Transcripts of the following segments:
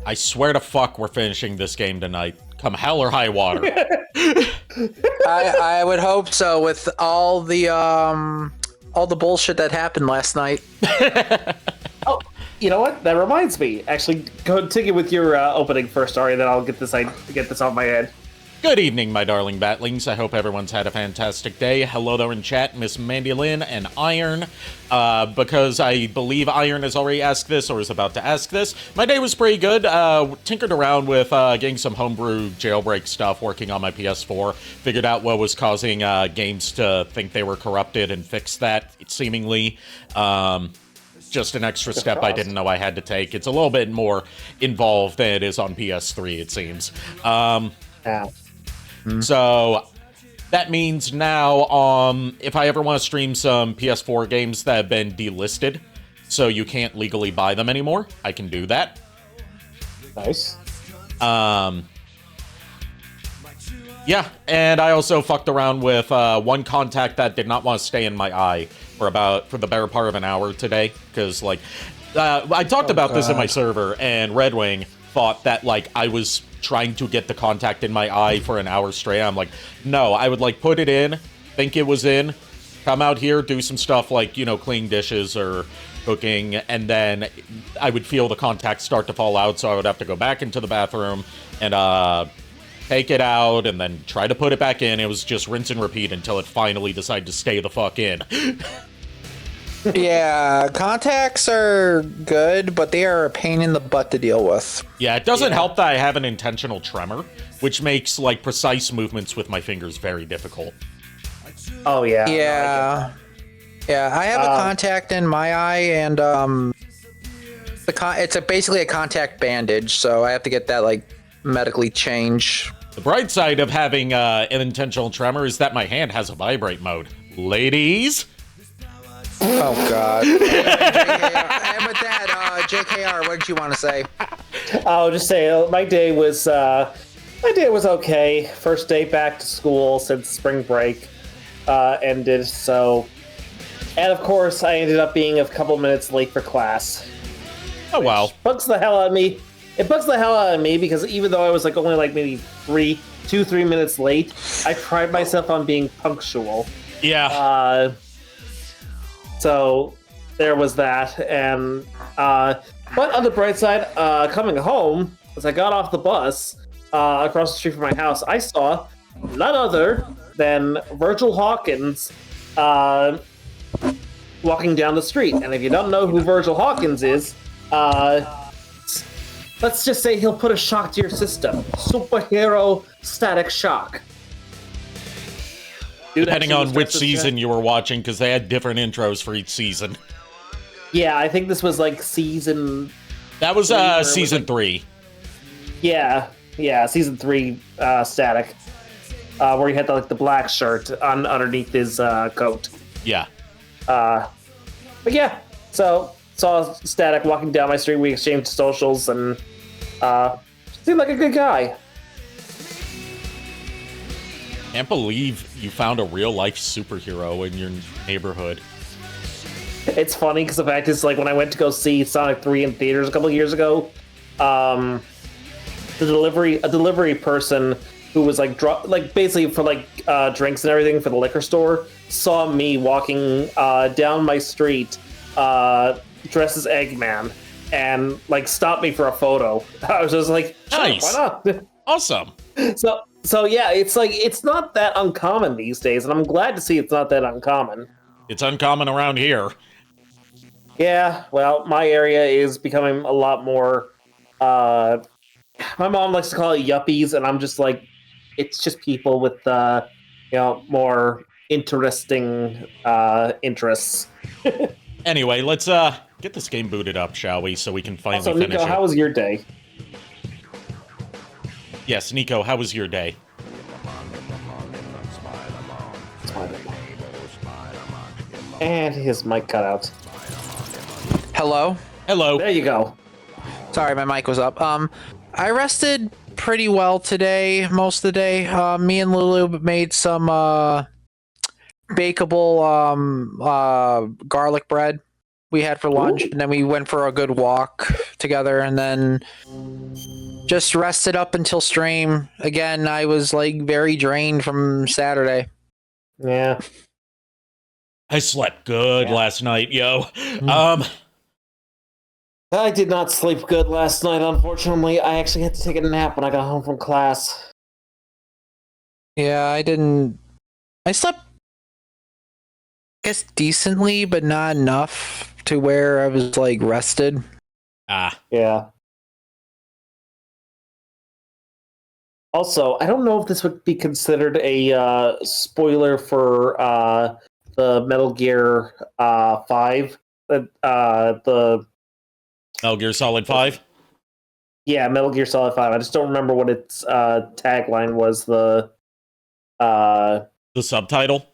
I swear to fuck we're finishing this game tonight. Come hell or high water. I would hope so with all the bullshit that happened last night. Oh, you know what? That reminds me. Actually, go continue with your opening first, Ari, then I'll get this off my head. Good evening, my darling batlings. I hope everyone's had a fantastic day. Hello there in chat, Miss Mandy Lynn and Iron. Because I believe Iron has already asked this or is about to ask this. My day was pretty good. Tinkered around with getting some homebrew jailbreak stuff, working on my PS4. Figured out what was causing games to think they were corrupted and fixed that, seemingly. Just an extra step I didn't know I had to take. It's a little bit more involved than it is on PS3, it seems. Yeah. So that means now, if I ever want to stream some PS4 games that have been delisted, so you can't legally buy them anymore, I can do that. Nice. Yeah, and I also fucked around with one contact that did not want to stay in my eye for the better part of an hour today, because, like, I talked about this in my server, and Red Wing thought that, like, I was trying to get the contact in my eye for an hour straight. I'm like, no, I would, like, put it in, think it was in, come out here, do some stuff like, you know, clean dishes or cooking, and then I would feel the contact start to fall out, so I would have to go back into the bathroom and take it out and then try to put it back in. It was just rinse and repeat until it finally decided to stay the fuck in. Yeah, contacts are good, but they are a pain in the butt to deal with. Yeah, it doesn't help that I have an intentional tremor, which makes, like, precise movements with my fingers very difficult. Oh, yeah. Yeah. Yeah, I have a contact in my eye, and it's basically a contact bandage, so I have to get that, like, medically changed. The bright side of having an intentional tremor is that my hand has a vibrate mode. Ladies? Oh, God. And with that, JKR, what did you want to say? I'll just say my day was okay. First day back to school since spring break ended, so... And, of course, I ended up being a couple minutes late for class. Oh, wow. Bugs the hell out of me. It bugs the hell out of me because even though I was, like, only, like, maybe 3 minutes late, I pride myself on being punctual. Yeah. So there was that, and but on the bright side, coming home, as I got off the bus across the street from my house, I saw none other than Virgil Hawkins walking down the street. And if you don't know who Virgil Hawkins is, let's just say he'll put a shock to your system. Superhero static shock. Dude, Depending on which season you were watching, because they had different intros for each season. Yeah, I think this was like season... That was season 3. Yeah, season 3 static. Where he had the black shirt underneath his coat. Yeah. But yeah, so saw Static walking down my street. We exchanged socials and seemed like a good guy. Can't believe you found a real-life superhero in your neighborhood. It's funny because the fact is, like, when I went to go see Sonic 3 in theaters a couple of years ago, a delivery person who was basically for drinks and everything for the liquor store saw me walking down my street dressed as Eggman and stopped me for a photo. I was just like, sure, nice. Why not? Awesome. So yeah, it's not that uncommon these days, and I'm glad to see it's not that uncommon. It's uncommon around here. Yeah, well, my area is becoming a lot more. My mom likes to call it yuppies, and I'm just like, it's just people with more interesting interests. Anyway, let's get this game booted up, shall we? So we can finally also, finish Niko, it. how was your day? Yes, Niko, how was your day? And his mic cut out. Hello? Hello. There you go. Sorry, my mic was up. I rested pretty well today, most of the day. Me and Lulu made some bakeable garlic bread we had for lunch, and then we went for a good walk together, and then just rested up until stream. Again, I was like very drained from Saturday. Yeah. I slept good last night, yo. I did not sleep good last night, unfortunately. I actually had to take a nap when I got home from class. Yeah, I didn't. I slept, I guess, decently, but not enough to where I was like rested. Yeah. Also, I don't know if this would be considered a spoiler for the Metal Gear 5. The Metal Gear Solid 5? Yeah, Metal Gear Solid 5. I just don't remember what its tagline was. The subtitle?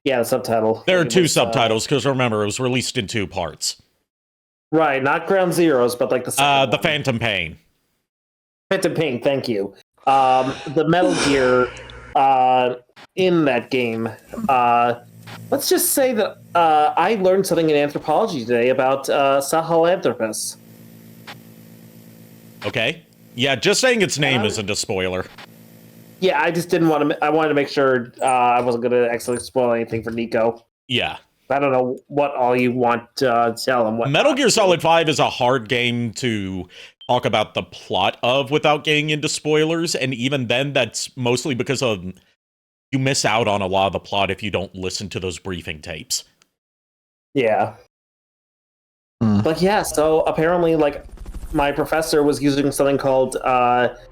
Yeah, the subtitle. There are two subtitles, because remember, it was released in 2 parts. Right, not Ground Zeroes, but like the second The one. Phantom Pain. Phantom Pain, thank you. The Metal Gear in that game. Let's just say that I learned something in anthropology today about Sahelanthropus. Okay. Yeah, just saying its name isn't a spoiler. Yeah, I just didn't want to. I wanted to make sure I wasn't going to accidentally spoil anything for Niko. Yeah. I don't know what all you want to tell him. What Metal Gear Solid 5 is a hard game to talk about the plot of without getting into spoilers, and even then, that's mostly because of you miss out on a lot of the plot if you don't listen to those briefing tapes. Yeah. But yeah, so apparently, like, my professor was using something called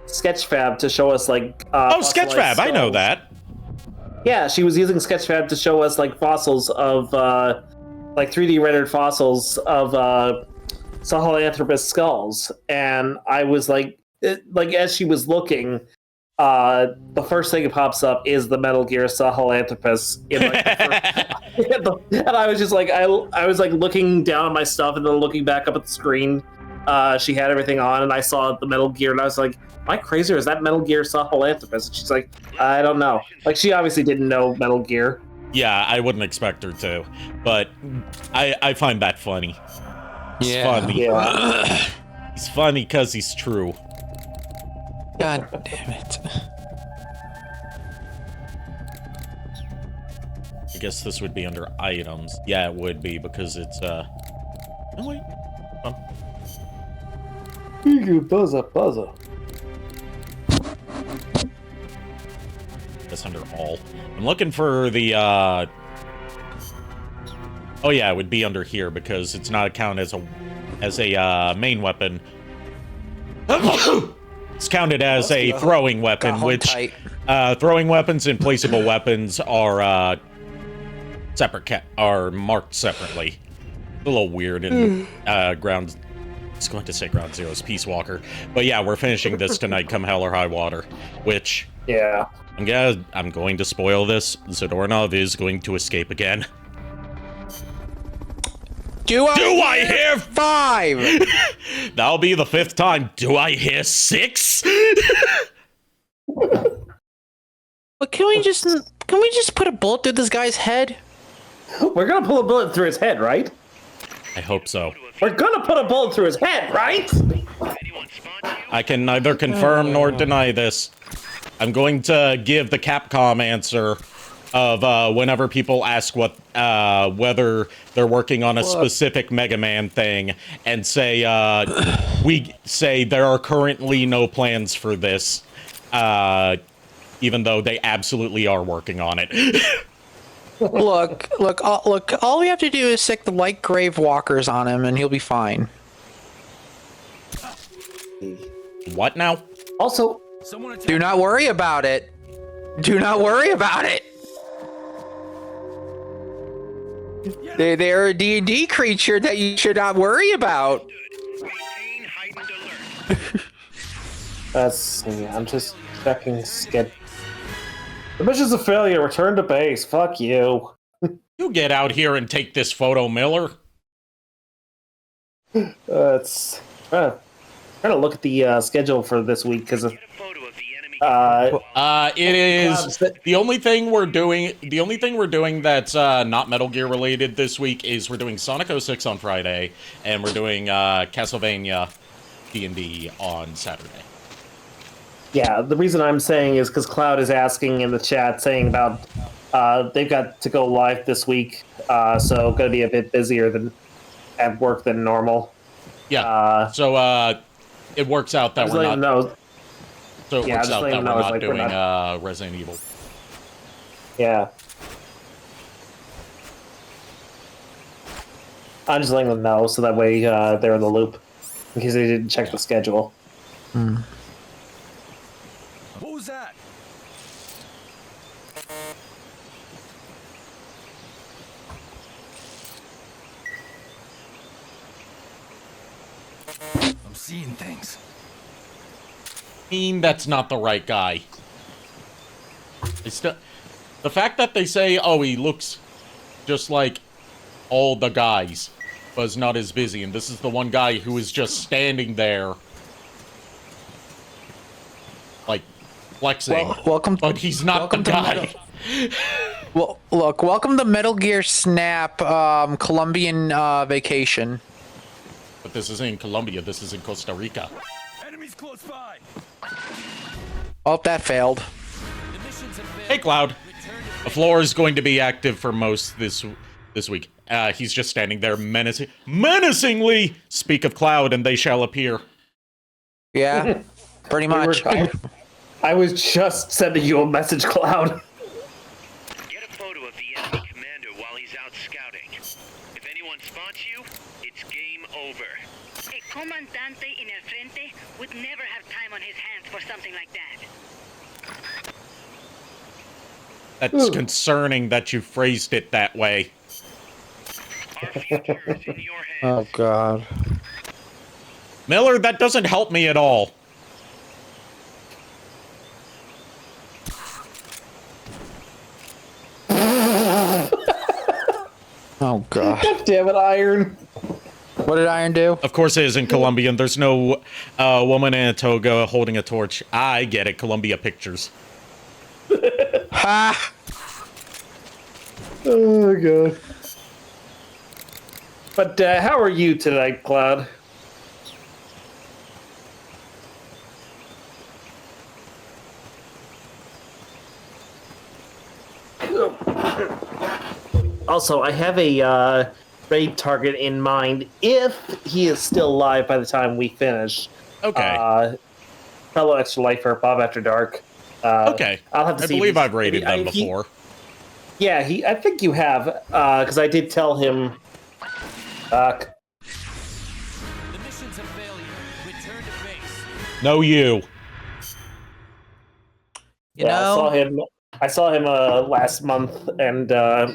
Sketchfab to show us, like... Sketchfab, I know that. Yeah, she was using Sketchfab to show us, like, fossils of, like, 3D rendered fossils of Sahelanthropus skulls. And I was like, as she was looking, the first thing that pops up is the Metal Gear Sahelanthropus. In, like, and I was just like, I was like looking down at my stuff and then looking back up at the screen. She had everything on, and I saw the Metal Gear, and I was like, am I crazy, or is that Metal Gear Sahelanthropus? And she's like, I don't know. Like, she obviously didn't know Metal Gear. Yeah, I wouldn't expect her to, but I find that funny. It's funny. Yeah. He's funny because he's true. God damn it. I guess this would be under items. Yeah, it would be, because it's, Oh, wait. Buzzer. That's under all. I'm looking for the, Oh yeah, it would be under here, because it's not counted as a main weapon. It's counted as a throwing weapon, which... throwing weapons and placeable weapons are, are marked separately. A little weird in, ground... I was going to say Ground Zero's Peace Walker. But yeah, we're finishing this tonight, come hell or high water. Which... Yeah. I'm going to spoil this. Zadornov is going to escape again. Do I hear 5? That'll be the 5th time. Do I hear 6? But can we just put a bullet through this guy's head? We're gonna pull a bullet through his head, right? I hope so. We're gonna put a bullet through his head, right? I can neither confirm nor deny this. I'm going to give the Capcom answer of whenever people ask what whether they're working on a specific Mega Man thing, and say we say there are currently no plans for this, even though they absolutely are working on it. Look! All we have to do is stick the light grave walkers on him, and he'll be fine. What now? Also, do not worry about it. Do not worry about it. They're a D&D creature that you should not worry about. let's see. I'm just checking skid. The mission's a failure. Return to base. Fuck you. You get out here and take this photo, Miller. It's trying to look at the schedule for this week because It is the only thing we're doing. The only thing we're doing that's not Metal Gear related this week is we're doing Sonic 06 on Friday, and we're doing Castlevania D&D on Saturday. Yeah, the reason I'm saying is because Cloud is asking in the chat, saying about they've got to go live this week, so going to be a bit busier than at work than normal. Yeah. So it works out that we're not. Know. So it works out that we're not doing Resident Evil. Yeah. I'm just letting them know so that way they're in the loop in case they didn't check the schedule. Hmm. What was that? I'm seeing things. That's not the right guy. The fact that they say, oh, he looks just like all the guys, but is not as busy, and this is the one guy who is just standing there, like, flexing. Welcome, but he's not the guy. Well, look, welcome to Metal Gear Snap Colombian vacation. But this isn't in Colombia, this is in Costa Rica. Enemies close by. Oh, that failed. Hey, Cloud. The floor is going to be active for most this week. He's just standing there menacingly. Speak of Cloud, and they shall appear. Yeah, pretty much. I was just sending you a message, Cloud. Get a photo of the enemy commander while he's out scouting. If anyone spots you, it's game over. A comandante in el frente would never have time on his hands for something like that. That's concerning that you phrased it that way. Our future is in your hands. Oh, God. Miller, that doesn't help me at all. Oh, God. God damn it, Iron. What did Iron do? Of course it is in Colombian. There's no woman in a toga holding a torch. I get it. Columbia Pictures. Ha! Oh, God. But how are you tonight, Cloud? Also, I have a raid target in mind if he is still alive by the time we finish. Okay. Fellow Extra Lifer, Bob After Dark. Okay. I'll have to I see believe I've rated them before. Yeah, I think you have, because I did tell him. The mission's a failure. Return to base. No, you. I saw him last month, and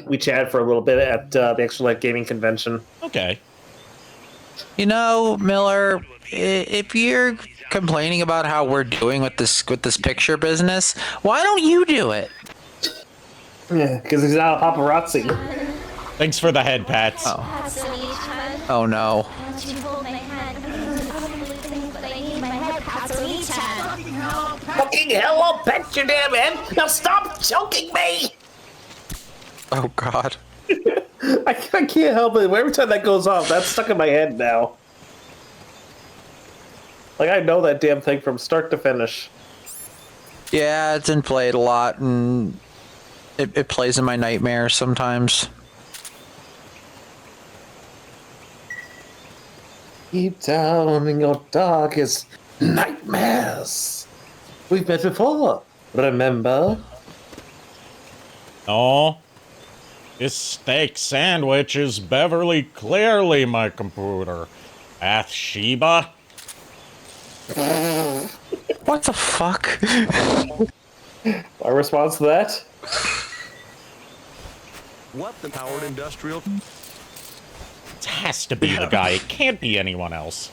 we chatted for a little bit at the Extra Life Gaming Convention. Okay. You know, Miller, if you're complaining about how we're doing with this picture business, why don't you do it? Yeah, because he's not a paparazzi. Thanks for the head pats. Oh. Oh no. Fucking hell, I'll bet your damn head. Now stop choking me! Oh, God. I can't help it. Every time that goes off, that's stuck in my head now. Like, I know that damn thing from start to finish. Yeah, it's been played a lot, and it plays in my nightmares sometimes. Deep down in your darkest nightmares. We've met before, remember? Oh. This steak sandwich is Beverly clearly my computer. Bathsheba? What the fuck? Our response to that? What the powered industrial? It has to be the guy. It can't be anyone else.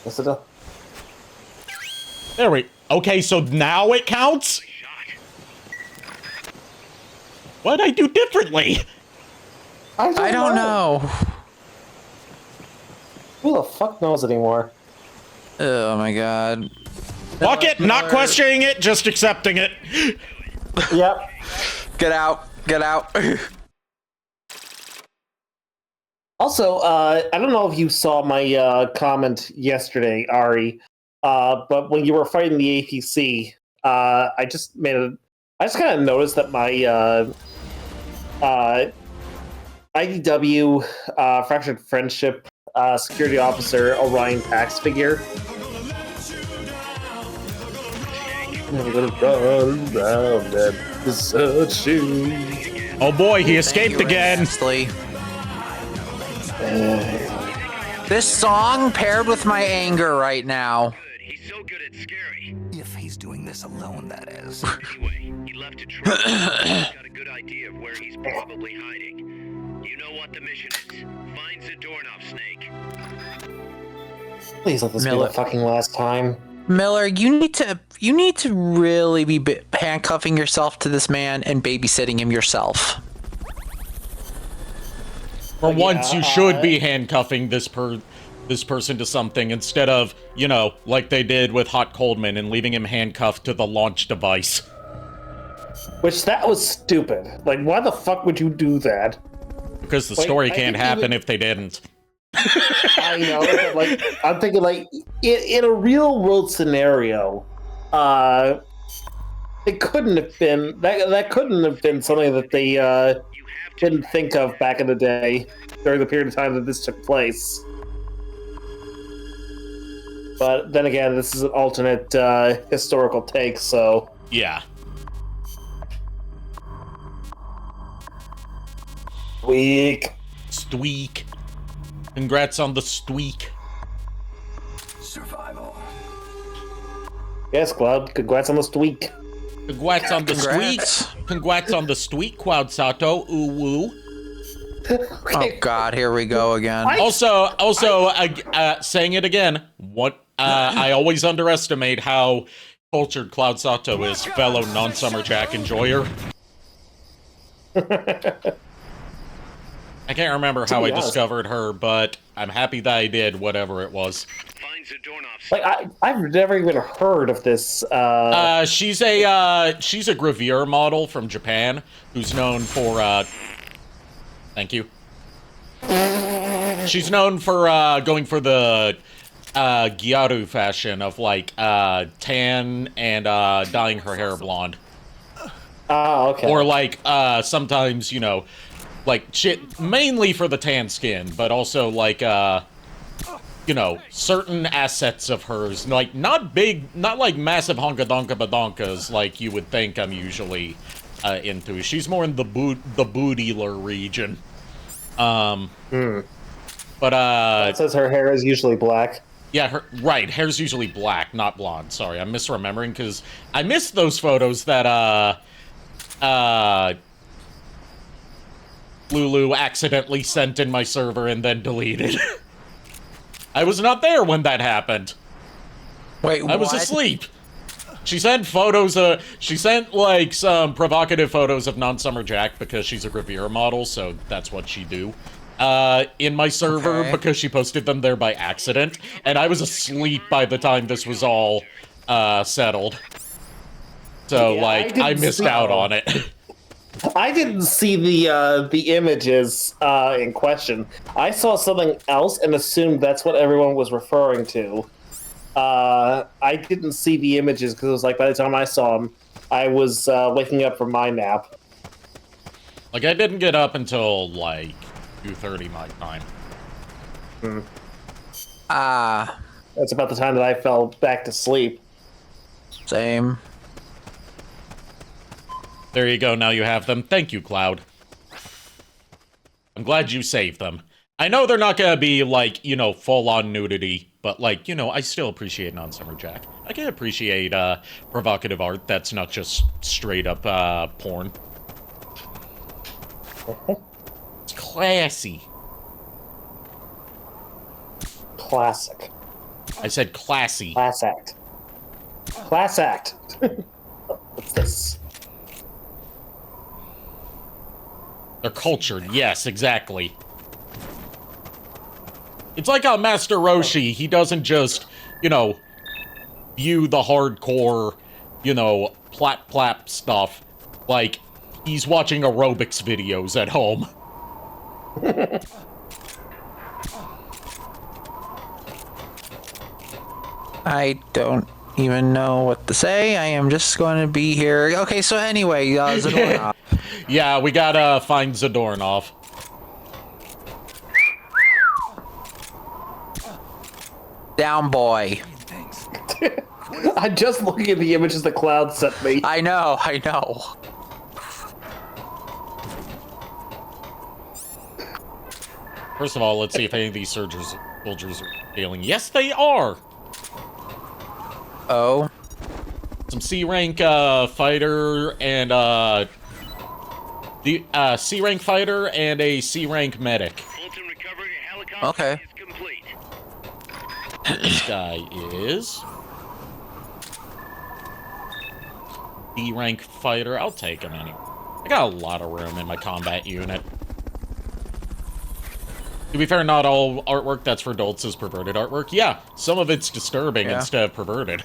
What's it up? There we... Okay, so now it counts? What'd I do differently? I don't know. Who the fuck knows anymore? Oh my god. Fuck it, not questioning it, just accepting it. Yep. Get out. Get out. Also, I don't know if you saw my comment yesterday, Ari, but when you were fighting the APC, I just kind of noticed that my IDW Fractured Friendship security officer Orion Pax figure. Never gonna run around and desert you. Oh boy, he escaped again. This song paired with my anger right now. Good. He's so good at scary. If he's doing this alone, that is. Anyway, he left a trail. He's got a good idea of where he's probably hiding. You know what the mission is. Find Zadornov, Snake. Please let this be the fucking last time. Miller, you need to really be handcuffing yourself to this man and babysitting him yourself. For once, you should be handcuffing this person to something instead of, you know, like they did with Hot Coldman and leaving him handcuffed to the launch device. Which, that was stupid. Like, why the fuck would you do that? Because the story can't happen if they didn't. I know, but, like, I'm thinking, like, in a real-world scenario, it couldn't have been... That couldn't have been something that they, didn't think of back in the day, during the period of time that this took place. But then again, this is an alternate historical take, so... Yeah. Weak. Stweak. Congrats on the stweak. Survival. Yes, Cloud, congrats on the tweak. Congrats on the stweak. Congrats on the stweak, Cloud Sato. Ooh woo. Oh god, here we go again. Also, saying it again, I always underestimate how cultured Cloud Sato is, fellow non-Summer Jack enjoyer. I can't remember how I discovered her, but I'm happy that I did, whatever it was. Find Zadornov's. Like, I've never even heard of this, she's a gravure model from Japan who's known for, thank you. She's known for, going for the, Gyaru fashion of, like, tan and, dyeing her hair blonde. Oh, okay. Or, like, sometimes, you know, like, shit, mainly for the tan skin, but also, like, you know, certain assets of hers, like, not like massive honka-donka-badonkas like you would think I'm usually, into. She's more in the bootylor region. But, it says her hair is usually black. Yeah, right, hair's usually black, not blonde. Sorry, I'm misremembering, because I missed those photos that, Lulu accidentally sent in my server and then deleted. I was not there when that happened. Wait, I was asleep. She sent photos she sent, like, some provocative photos of non-Summer Jack because she's a gravure model, so that's what she do. In my server because she posted them there by accident, and I was asleep by the time this was all, settled. So, yeah, like, I missed out on it. I didn't see the images in question. I saw something else and assumed that's what everyone was referring to. I didn't see the images because it was like by the time I saw them, I was waking up from my nap. Like, I didn't get up until, like, 2:30 my time. That's about the time that I fell back to sleep. Same. There you go, now you have them. Thank you, Cloud. I'm glad you saved them. I know they're not gonna be, like, you know, full-on nudity, but, like, you know, I still appreciate non-Summer Jack. I can appreciate, provocative art that's not just straight-up, porn. It's classy. Classic. I said classy. Class act. Class act. What's this? They're cultured. Yes, exactly. It's like a Master Roshi. He doesn't just, you know, view the hardcore, you know, plap stuff. Like, he's watching aerobics videos at home. I don't even know what to say. I am just going to be here. Okay, so anyway, Zadornov. Yeah, we gotta find Zadornov. Down, boy. I'm just looking at the images the cloud sent me. I know. First of all, let's see if any of these soldiers are failing. Yes, they are! Oh. Some C-rank fighter and the C-rank fighter and a C-rank medic. Fulton recovered a helicopter Okay. is complete. This guy is D-rank fighter. I'll take him anyway. I got a lot of room in my combat unit. To be fair, not all artwork that's for adults is perverted artwork. Yeah, some of it's disturbing instead of perverted.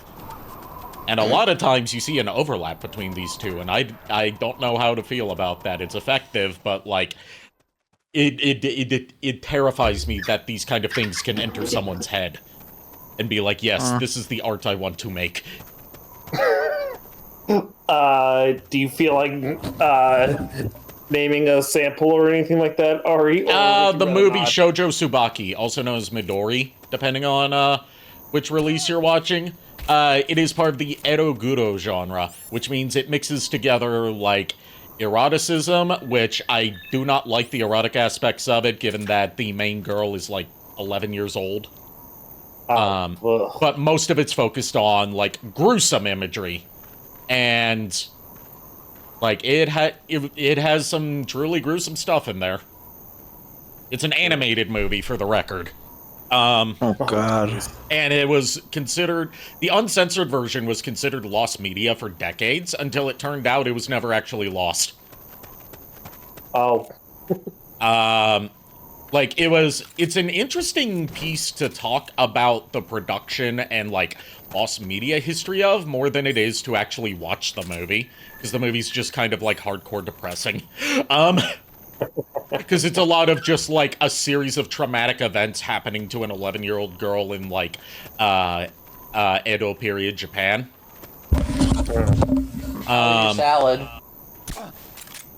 And a lot of times you see an overlap between these two, and I don't know how to feel about that. It's effective, but, like, it terrifies me that these kind of things can enter someone's head. And be like, yes, this is the art I want to make. Do you feel like naming a sample or anything like that, Ari? The movie Shoujo Tsubaki, also known as Midori, depending on which release you're watching. It is part of the eroguro genre, which means it mixes together, like, eroticism, which I do not like the erotic aspects of it, given that the main girl is, like, 11 years old. But most of it's focused on, like, gruesome imagery. And, like, it has some truly gruesome stuff in there. It's an animated movie, for the record. Oh, God. And it was considered... The uncensored version was considered lost media for decades, until it turned out it was never actually lost. Oh. Like, it's an interesting piece to talk about the production and, like, lost media history of, more than it is to actually watch the movie, because the movie's just kind of, like, hardcore depressing. Because it's a lot of just, like, a series of traumatic events happening to an 11-year-old girl in, like, Edo period Japan. Salad.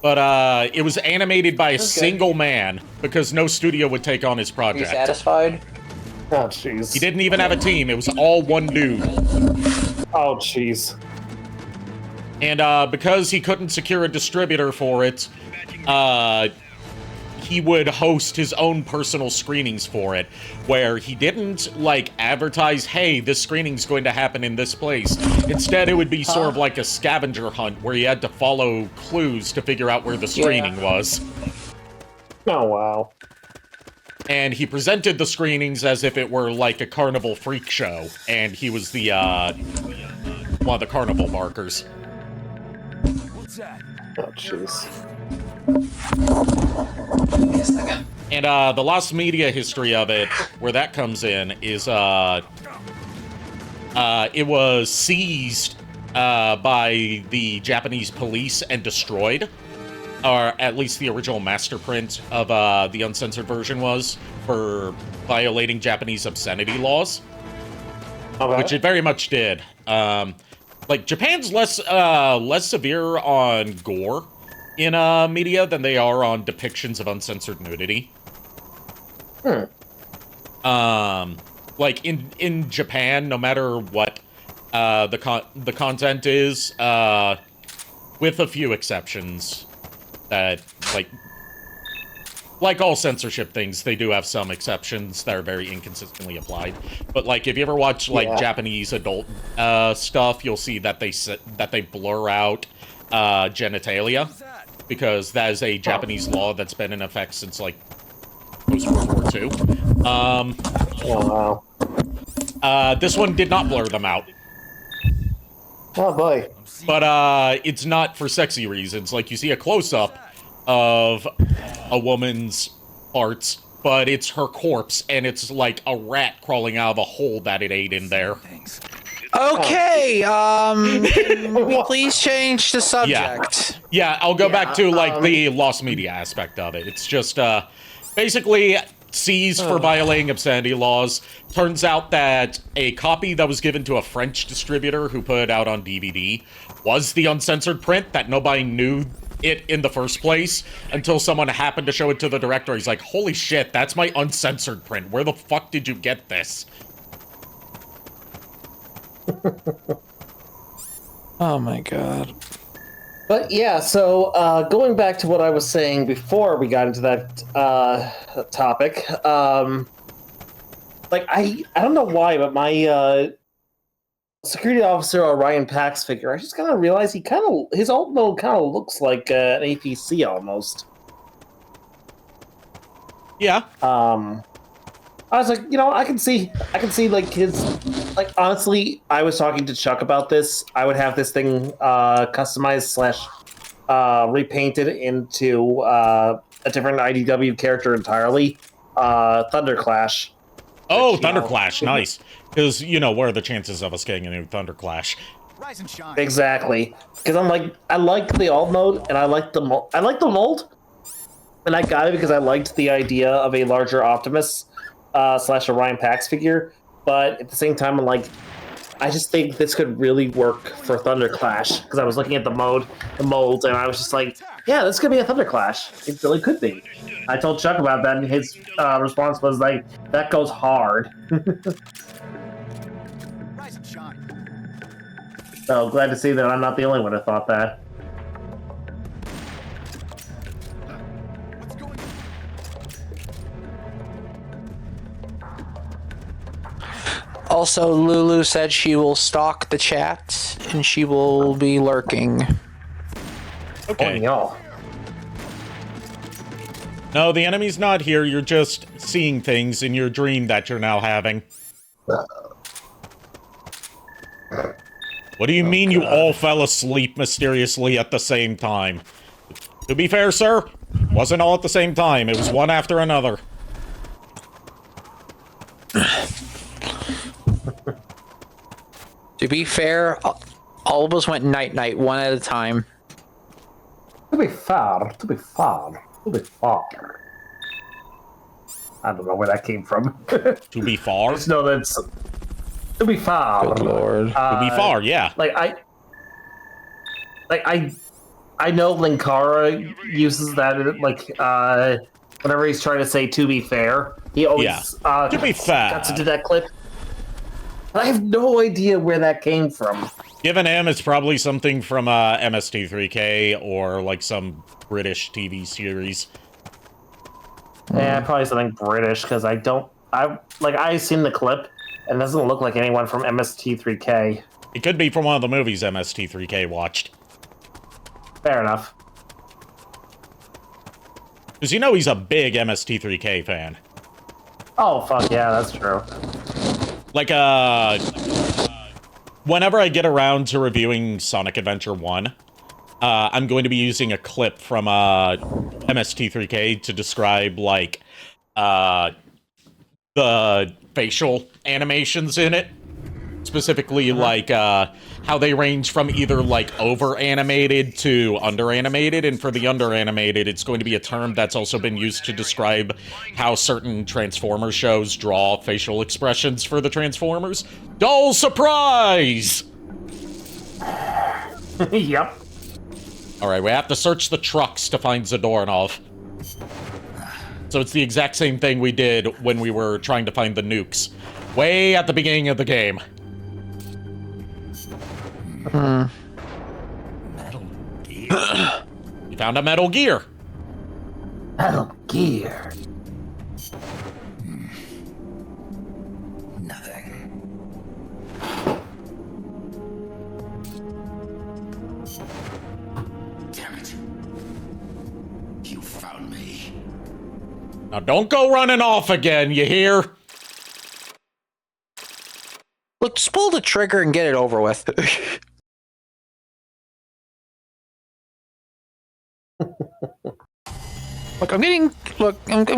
But, it was animated by a single man, because no studio would take on his project. Are you satisfied? Oh, jeez. He didn't even have a team, it was all one dude. Oh, jeez. And, because he couldn't secure a distributor for it, he would host his own personal screenings for it, where he didn't, like, advertise, hey, this screening's going to happen in this place. Instead, it would be sort of like a scavenger hunt, where you had to follow clues to figure out where the screening was. Oh, wow. And he presented the screenings as if it were, like, a carnival freak show, and he was the, one of the carnival barkers. Oh, jeez. And, the lost media history of it, where that comes in, is, it was seized, by the Japanese police and destroyed. Or at least the original master print of, the uncensored version was, for violating Japanese obscenity laws. Okay. Which it very much did. Like, Japan's less severe on gore in media than they are on depictions of uncensored nudity. Like in Japan, no matter what the content is, with a few exceptions, that like all censorship things, they do have some exceptions that are very inconsistently applied. But like, if you ever watch like Japanese adult stuff, you'll see that they blur out genitalia, because that is a Japanese law that's been in effect since like post-World War II. Oh, wow. This one did not blur them out. Oh, boy. But it's not for sexy reasons. Like, you see a close-up, of a woman's parts, but it's her corpse, and it's like a rat crawling out of a hole that it ate in there. Thanks. Okay, can we please change the subject? Yeah, I'll go back to, like, the lost media aspect of it. It's just, basically seized for violating obscenity laws. Turns out that a copy that was given to a French distributor who put it out on DVD was the uncensored print, that nobody knew it in the first place until someone happened to show it to the director. He's like, holy shit, that's my uncensored print. Where the fuck did you get this? Oh my god. But yeah, so going back to what I was saying before we got into that topic, like I don't know why, but my security officer Orion Pax figure, I just kind of realized his alt mode kind of looks like an APC almost. Yeah. I was like, I can see like his, like, honestly, I was talking to Chuck about this. I would have this thing customized / repainted into a different IDW character entirely. Thunderclash. Oh, Thunderclash, nice. Because, what are the chances of us getting a new Thunderclash? Rise and shine. Exactly. Because I'm like, I like the alt mode, and I like the mold. And I got it because I liked the idea of a larger Optimus / Orion Pax figure, but at the same time, I'm like, I just think this could really work for Thunderclash, because I was looking at the molds, and I was just like, yeah, this could be a Thunderclash. It really could be. I told Chuck about that, and his response was like, that goes hard. Rise and shine. So glad to see that I'm not the only one who thought that. What's going on? Also, Lulu said she will stalk the chat and she will be lurking. Okay. Oh, y'all. No, the enemy's not here. You're just seeing things in your dream that you're now having. What do you mean you all fell asleep mysteriously at the same time? To be fair, sir, wasn't all at the same time. It was one after another. To be fair, all of us went night-night, one at a time. To be fair. I don't know where that came from. To be far? Just know that's to be fair. Good lord. To be far, yeah. I know Linkara uses that whenever he's trying to say to be fair, he always To be fair. cuts into that clip. I have no idea where that came from. Given him, it's probably something from MST3K or like some British TV series. Yeah, probably something British, because I've seen the clip and it doesn't look like anyone from MST3K. It could be from one of the movies MST3K watched. Fair enough. Because he's a big MST3K fan. Oh fuck yeah, that's true. Like, whenever I get around to reviewing Sonic Adventure 1, I'm going to be using a clip from MST3K to describe, like, the facial animations in it. Specifically, like, how they range from either, like, over-animated to under-animated, and for the under-animated, it's going to be a term that's also been used to describe how certain Transformers shows draw facial expressions for the Transformers. Dull surprise! Yep. Alright, we have to search the trucks to find Zadornov. So it's the exact same thing we did when we were trying to find the nukes. Way at the beginning of the game. Metal gear. You found a Metal Gear. Metal Gear. Nothing. Damn it. You found me. Now don't go running off again, you hear? Look, just pull the trigger and get it over with. Look, I'm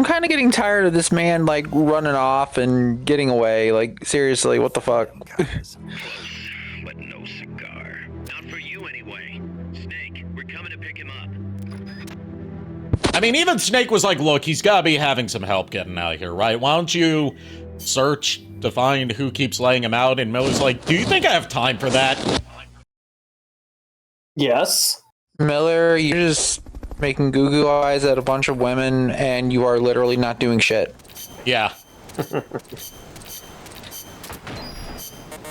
kind of getting tired of this man like running off and getting away. Like seriously, what the fuck? But no cigar. Not for you anyway. Snake, we're coming to pick him up. I mean, even Snake was like, look, he's gotta be having some help getting out of here, right? Why don't you search to find who keeps laying him out? And Miller's like, do you think I have time for that? Yes. Miller, you're just making goo-goo eyes at a bunch of women, and you are literally not doing shit. Yeah.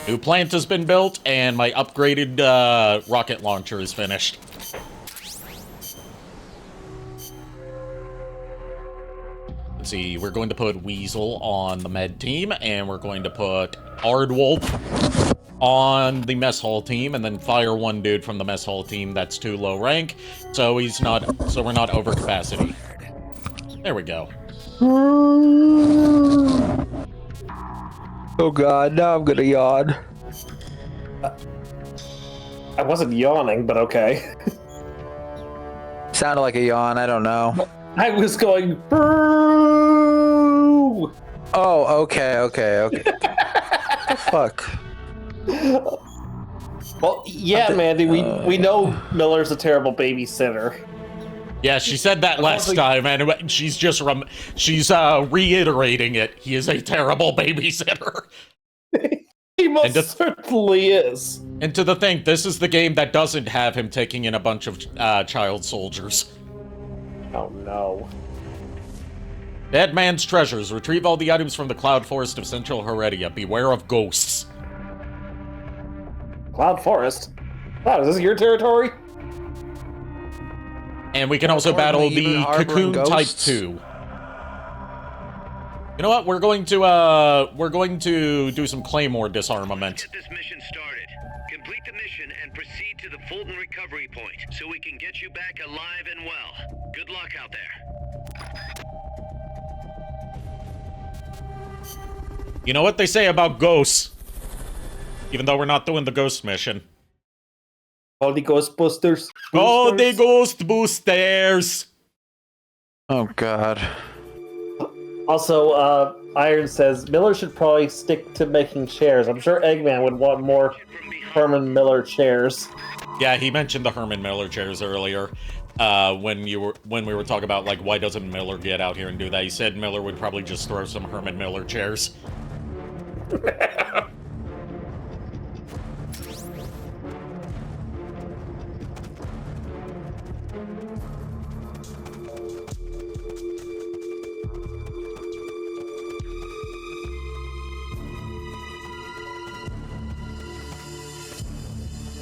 New plant has been built, and my upgraded rocket launcher is finished. Let's see, we're going to put Weasel on the med team, and we're going to put Aardwolf on the mess hall team, and then fire one dude from the mess hall team that's too low rank, so we're not over capacity. There we go. Oh god, now I'm gonna yawn. I wasn't yawning, but okay. Sounded like a yawn, I don't know. I was going, boo! Oh, okay. What the fuck? Well, yeah, Mandy, we know Miller's a terrible babysitter. Yeah, she said that last time, and she's just reiterating it. He is a terrible babysitter. He most certainly is. And to the thing, this is the game that doesn't have him taking in a bunch of child soldiers. Oh no. Dead Man's Treasures. Retrieve all the items from the Cloud Forest of Central Heredia. Beware of ghosts. Cloud Forest? Wow, is this your territory? And we can also battle the Cocoon Type 2. You know what? We're going to do some Claymore disarmament. Get this mission started. Complete the mission and proceed to the Fulton recovery point so we can get you back alive and well. Good luck out there. You know what they say about ghosts? Even though we're not doing the ghost mission. All the Ghostbusters. Oh, the ghost boosters! Oh god. Also, Iron says Miller should probably stick to making chairs. I'm sure Eggman would want more Herman Miller chairs. Yeah, he mentioned the Herman Miller chairs earlier. When we were talking about like why doesn't Miller get out here and do that? He said Miller would probably just throw some Herman Miller chairs.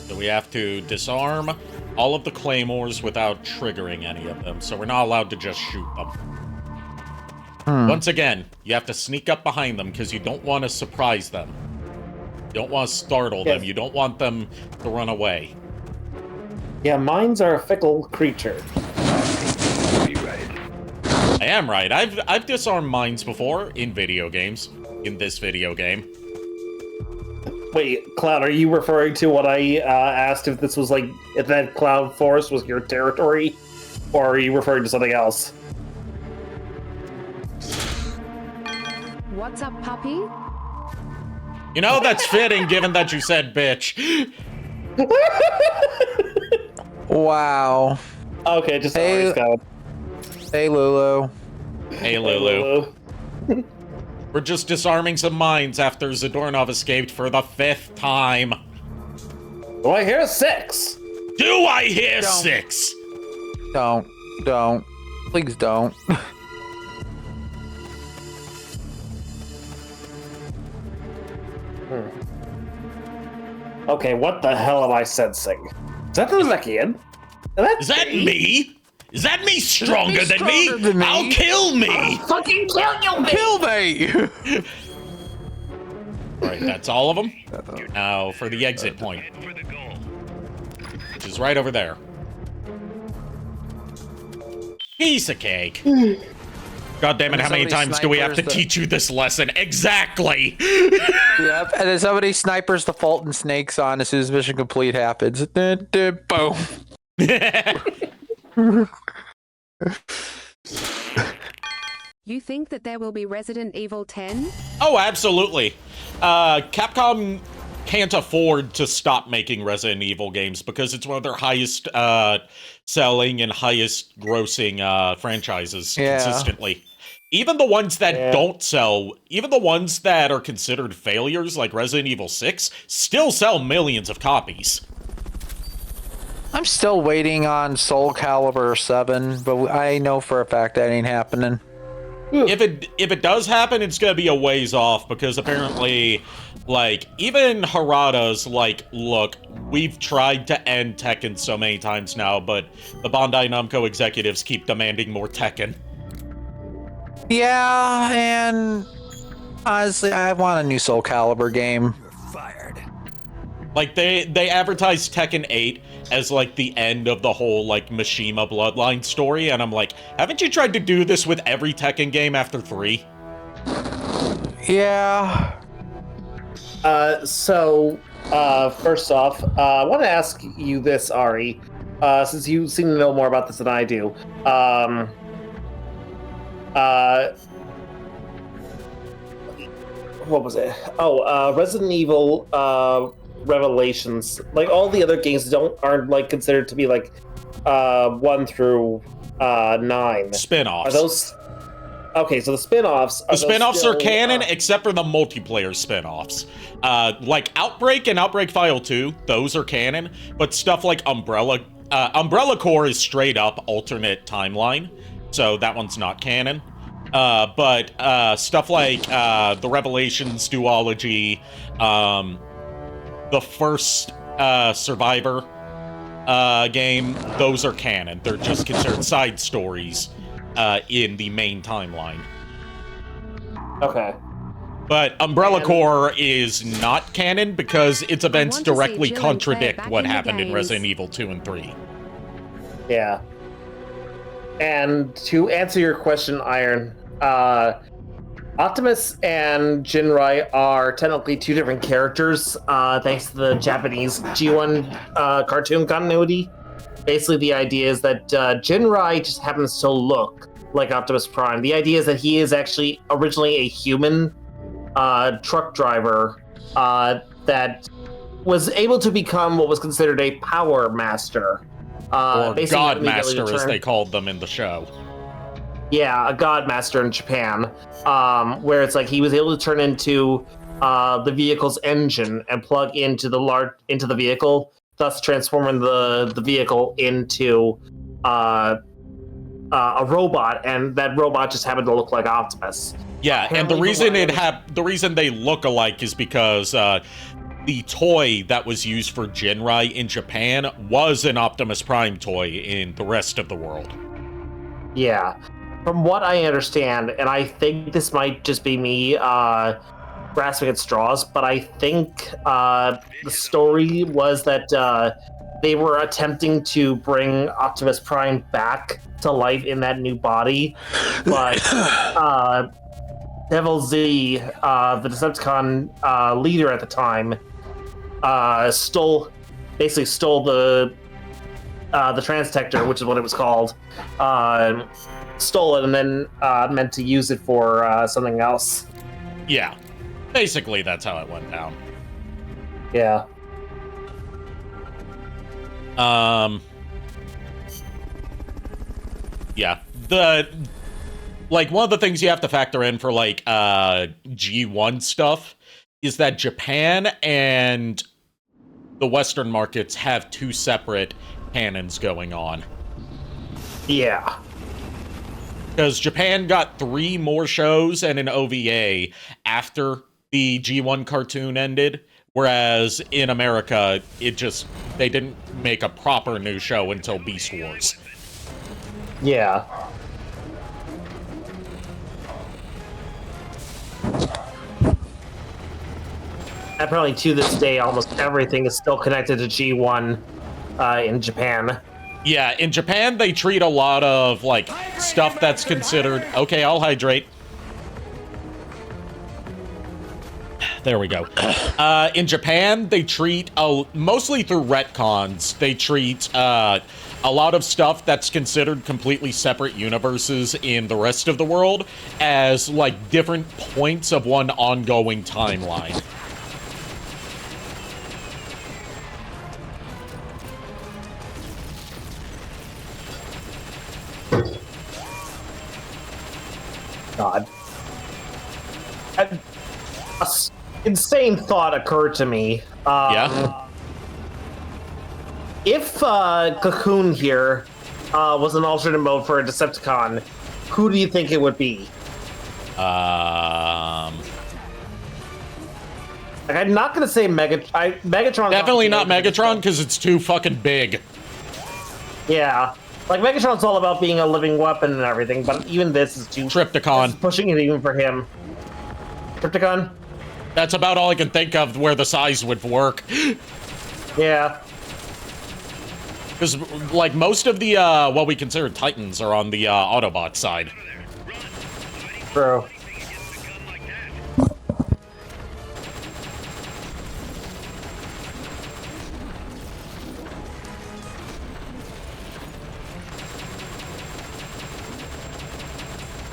So we have to disarm all of the claymores without triggering any of them, so we're not allowed to just shoot them. Once again, you have to sneak up behind them because you don't want to surprise them. You don't want to startle them. You don't want them to run away. Yeah, mines are a fickle creature. I am right. I've disarmed mines before in video games. In this video game. Wait, Cloud, are you referring to what I asked if this was like, if that Cloud Forest was your territory? Or are you referring to something else? What's up, puppy? You know, that's fitting given that you said bitch. Wow. Okay, just Hey, hey Lulu. Hey, Lulu. We're just disarming some mines after Zadornov escaped for the 5th time. Do I hear 6? Do I hear Don't. 6? Don't. Please don't. Okay, what the hell am I sensing? Is that the Zekian? Is that me? Is that me stronger than me? stronger than me? I'll kill me! Fucking kill you, Kill me! Alright, that's all of them. Now for the exit point, Head for the goal. which is right over there. Piece of cake. God damn it, how many somebody times do we have to snipers the- teach you this lesson? Exactly! Yep, and then somebody snipers the Fulton Snakes on as soon as mission complete happens. Boom. You think that there will be Resident Evil 10? Oh, absolutely. Capcom can't afford to stop making Resident Evil games because it's one of their highest selling and highest grossing franchises consistently. Even the ones that don't sell, even the ones that are considered failures, like Resident Evil 6, still sell millions of copies. I'm still waiting on Soul Calibur 7, but I know for a fact that ain't happening. If it does happen, it's gonna be a ways off because apparently, like, even Harada's like, look, we've tried to end Tekken so many times now, but the Bandai Namco executives keep demanding more Tekken. Yeah, and honestly, I want a new Soul Calibur game. You're fired. Like, they advertised Tekken 8 as, like, the end of the whole, like, Mishima Bloodline story, and I'm like, haven't you tried to do this with every Tekken game after 3? Yeah. First off, I want to ask you this, Ari, since you seem to know more about this than I do. What was it? Resident Evil Revelations. Like, all the other games aren't like considered to be like 1 through 9. Spin-offs. Are those? Okay, so the spin-offs. The spin-offs are canon, except for the multiplayer spin-offs. Like Outbreak and Outbreak File 2, those are canon, but stuff like Umbrella Corps is straight up alternate timeline, so that one's not canon. But stuff like the Revelations duology, the first Survivor game, those are canon. They're just considered side stories in the main timeline. Okay. But Umbrella Corps is not canon because its events want to see directly Jill and contradict Claire what back in the happened in games. Resident Evil 2 and 3. Yeah. And to answer your question, Iron, Optimus and Jinrai are technically two different characters, thanks to the Japanese G1 cartoon continuity. Basically, the idea is that Jinrai just happens to look like Optimus Prime. The idea is that he is actually originally a human truck driver that was able to become what was considered a power master. Or basically God having the ability to Master, as turn- they called them in the show. Yeah, a God Master in Japan, where it's like he was able to turn into the vehicle's engine and plug into the vehicle, thus transforming the vehicle into a robot, and that robot just happened to look like Optimus. Yeah, and the reason they look alike is because the toy that was used for Jinrai in Japan was an Optimus Prime toy in the rest of the world. Yeah. From what I understand, and I think this might just be me grasping at straws, but I think the story was that they were attempting to bring Optimus Prime back to life in that new body, but Devil Z, the Decepticon leader at the time, stole the Transtector, which is what it was called, stole it and then meant to use it for something else. Yeah, basically that's how it went down. Yeah. Yeah, one of the things you have to factor in for like G1 stuff is that Japan and the Western markets have two separate canons going on. Yeah. Because Japan got 3 more shows and an OVA after the G1 cartoon ended, whereas in America, they didn't make a proper new show until Beast Wars. Yeah. Apparently, to this day, almost everything is still connected to G1 in Japan. Yeah, in Japan, they treat a lot of, like, stuff that's considered... Okay, I'll hydrate. There we go. In Japan, they treat, mostly through retcons, they treat a lot of stuff that's considered completely separate universes in the rest of the world as, like, different points of one ongoing timeline. God. Insane thought occurred to me. Yeah? If Cocoon here was an alternate mode for a Decepticon, who do you think it would be? Like, I'm not gonna say Megatron. Definitely not Megatron, because it's too fucking big. Yeah. Like, Megatron's all about being a living weapon and everything, but even this is too... Trypticon. This is pushing it even for him. Trypticon? That's about all I can think of where the size would work. Yeah. Because, like, most of the, what we consider Titans are on the, Autobot side. True.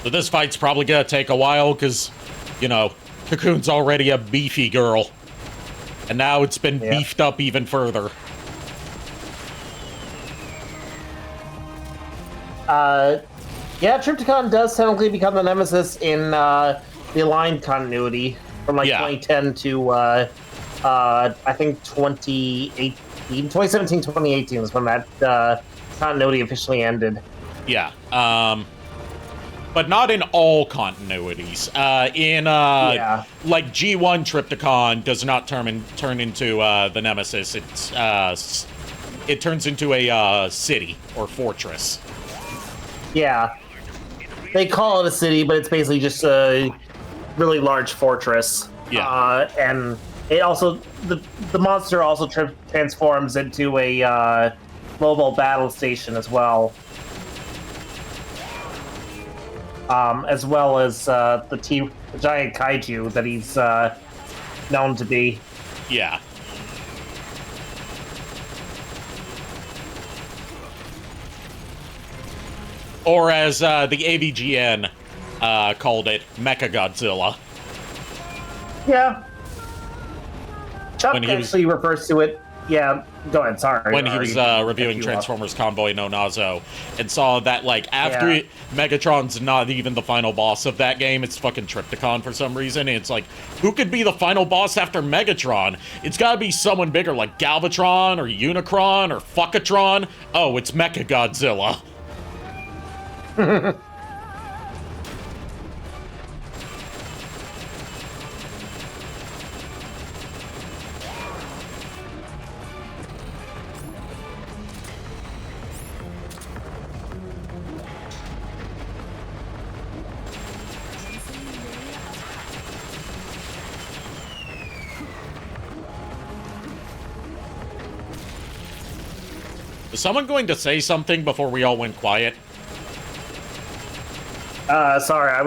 So this fight's probably gonna take a while, because, you know, Cocoon's already a beefy girl. And now it's been beefed up even further. Yeah, Trypticon does technically become the nemesis in the Aligned continuity from like 2010 to I think 2017, 2018 is when that continuity officially ended. Yeah, but not in all continuities. Like G1 Trypticon does not turn into the nemesis. It turns into a city or fortress. Yeah. They call it a city, but it's basically just a really large fortress. Yeah. And it also the monster also transforms into a mobile battle station as well. As well as the giant kaiju that he's known to be. Yeah. Or as the AVGN called it, Mechagodzilla. Yeah. Chuck actually refers to it. Yeah, go ahead, sorry. When he was reviewing Transformers Convoy No Nazo and saw that, like, after Megatron's not even the final boss of that game, it's fucking Trypticon for some reason. And it's like, who could be the final boss after Megatron? It's gotta be someone bigger, like Galvatron or Unicron or Fuckatron. Oh, it's Mechagodzilla. Is someone going to say something before we all went quiet? Sorry, I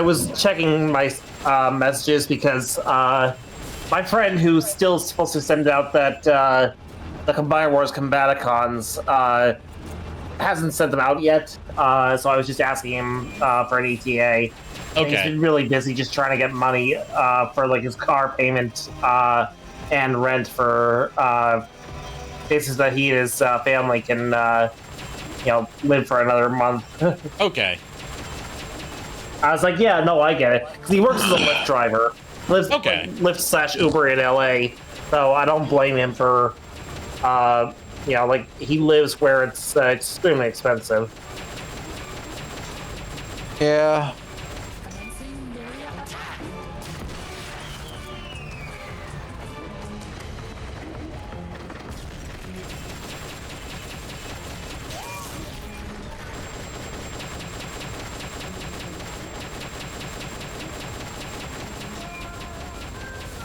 was checking my messages because my friend who's still supposed to send out that the Combiner Wars Combaticons hasn't sent them out yet. So I was just asking him for an ETA. Okay. He's been really busy just trying to get money for like his car payment and rent for places that he and his family can live for another month. Okay. I was like, yeah, no, I get it. Because he works as a Lyft driver. Lyft/Uber in LA. So I don't blame him for, he lives where it's extremely expensive. Yeah.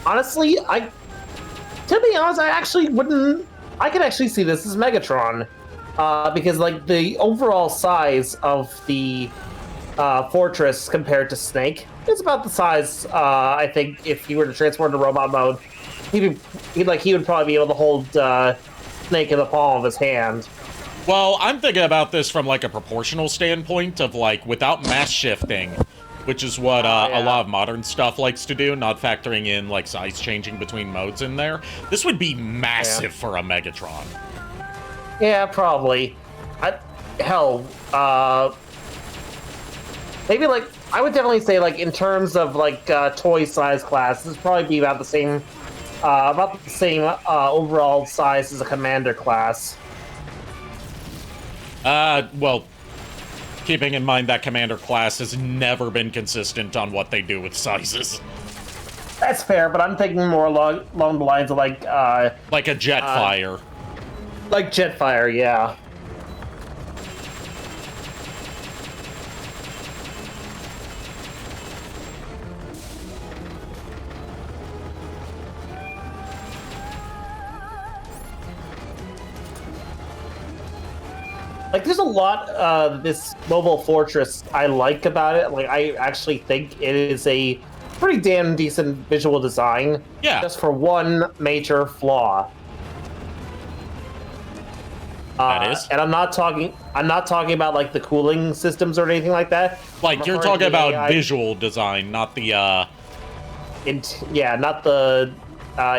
Honestly, to be honest, I could actually see this as Megatron, because like the overall size of the fortress compared to Snake it's about the size. I think if he were to transform to robot mode, he would probably be able to hold Snake in the palm of his hand. Well, I'm thinking about this from like a proportional standpoint of like without mass shifting, which is what a lot of modern stuff likes to do, not factoring in like size changing between modes in there. This would be massive for a Megatron. Yeah, probably. Maybe like I would definitely say like in terms of like toy size class, this would probably be about the same overall size as a Commander class. Well, keeping in mind that Commander class has never been consistent on what they do with sizes. That's fair, but I'm thinking more along the lines of like a Jetfire. Like Jetfire, yeah. Like, there's a lot of this Mobile Fortress I like about it. Like, I actually think it is a pretty damn decent visual design. Yeah. Just for one major flaw. That is. And I'm not talking about like the cooling systems or anything like that. Like, you're talking about AI visual design, not the not the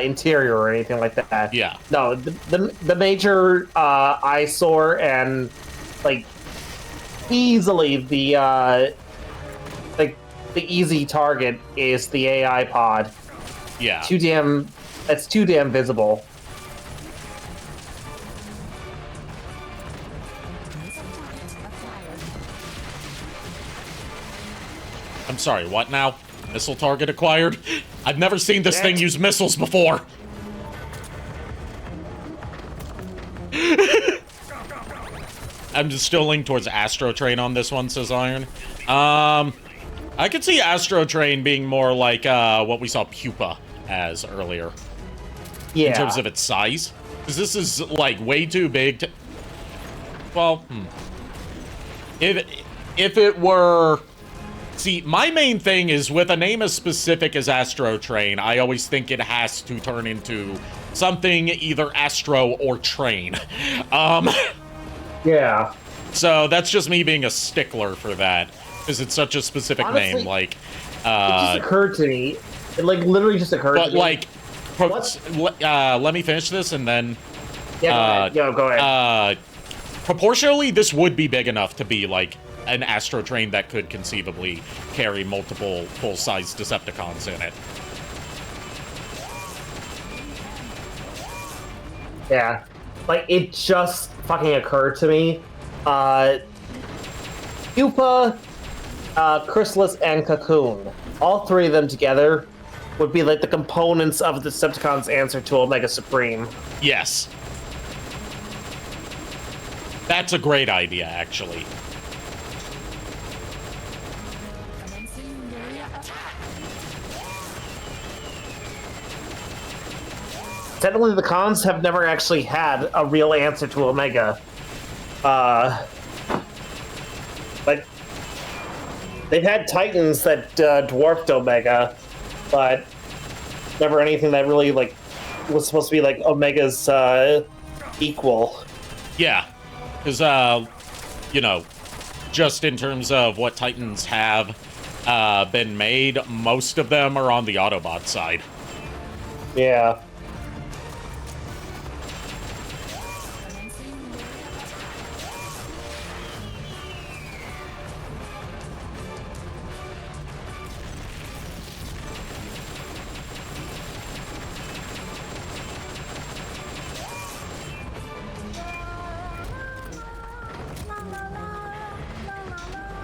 interior or anything like that. Yeah. No, the major eyesore and like easily the easy target is the AI pod. Yeah. That's too damn visible. I'm sorry, what now? Missile target acquired? I've never seen this thing use missiles before. I'm just still leaning towards Astro Train on this one, says Iron. I could see Astro Train being more like what we saw Pupa as earlier. Yeah. In terms of its size. Because this is like way too big to... Well, If it were... See, my main thing is with a name as specific as Astro Train, I always think it has to turn into something either Astro or Train. Yeah. So that's just me being a stickler for that, because it's such a specific name. Like, it just occurred to me. It like literally just occurred to me. But like, let me finish this and then. Yeah, go ahead. Proportionally, this would be big enough to be like an Astro Train that could conceivably carry multiple full-size Decepticons in it. Yeah. Like, it just fucking occurred to me. Pupa, Chrysalis, and Cocoon. All three of them together would be like the components of the Decepticons' answer to Omega Supreme. Yes. That's a great idea, actually. Technically, the cons have never actually had a real answer to Omega. Like, they've had Titans that dwarfed Omega, but never anything that really like was supposed to be like Omega's equal. Yeah, because you know, just in terms of what Titans have been made, most of them are on the Autobot side. Yeah.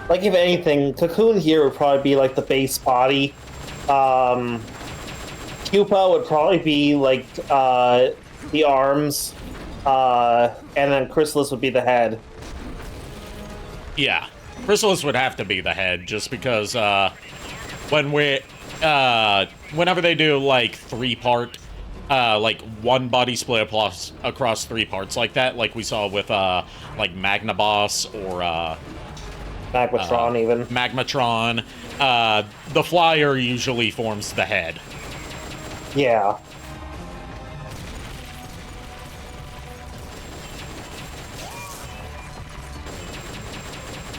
Like, if anything, Cocoon here would probably be, like, the base body. Pupa would probably be, like, the arms. And then Chrysalis would be the head. Yeah. Chrysalis would have to be the head, just because, whenever they do, like, three-part, like, one body split across three parts like that, like we saw with, like, Magnaboss or, Magmatron, even. Magmatron. The flyer usually forms the head. Yeah.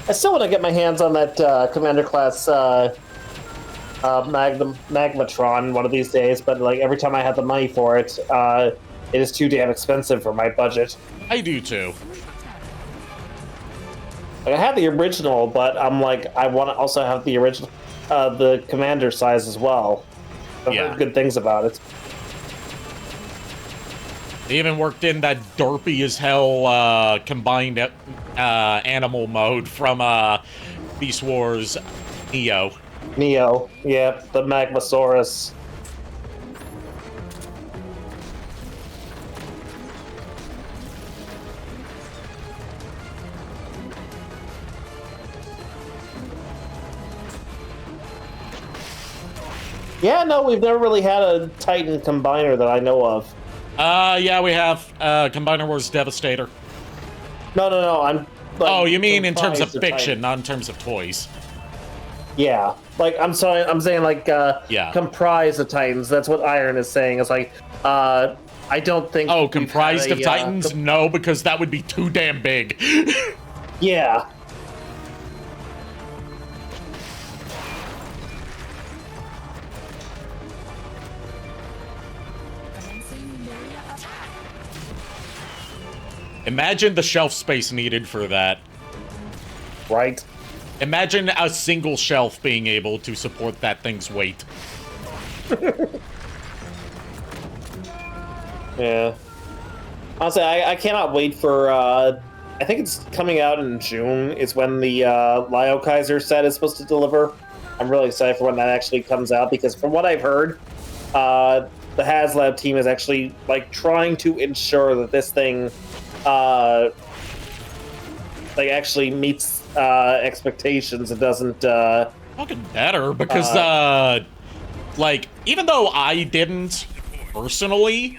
I still want to get my hands on that Commander class Magmatron one of these days, but like every time I have the money for it, it is too damn expensive for my budget. I do too. Like, I had the original, but I'm like, I want to also have the original, the Commander size as well. I've Yeah. heard good things about it. They even worked in that derpy as hell combined animal mode from Beast Wars Neo. Neo, yeah, the Magmasaurus. Yeah, no, we've never really had a Titan combiner that I know of. Yeah, we have Combiner Wars Devastator. No, I'm... Like, Oh, you mean in terms of comprised fiction, Titan. not in terms of toys. Yeah, like, I'm sorry, I'm saying, like, Yeah. comprised of Titans. That's what Iron is saying. It's like, I don't think... Oh, we've comprised had of Titans? No, because that would be too damn big. Yeah. Imagine the shelf space needed for that. Right. Imagine a single shelf being able to support that thing's weight. Yeah. Honestly, I cannot wait for, I think it's coming out in June, is when the Lio Kaiser set is supposed to deliver. I'm really excited for when that actually comes out, because from what I've heard, the HasLab team is actually, like, trying to ensure that this thing, like, actually meets expectations. It doesn't, Fucking better, because, like, even though I didn't personally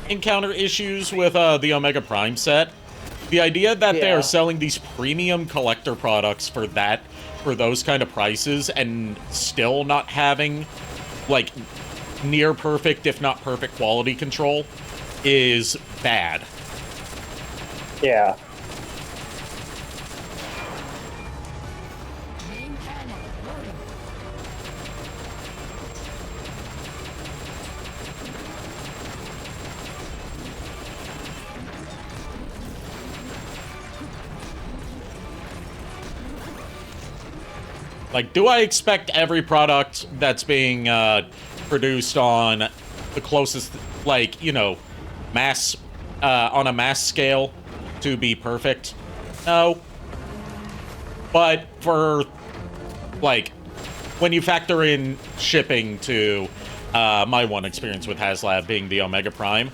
encounter issues with the Omega Prime set, the idea that they Yeah. are selling these premium collector products for those kind of prices and still not having, like, near perfect, if not perfect quality control is bad. yeah. Like, do I expect every product that's being produced on the closest, like, you know, mass, on a mass scale to be perfect? No. But for, like, when you factor in shipping to my one experience with HasLab being the Omega Prime,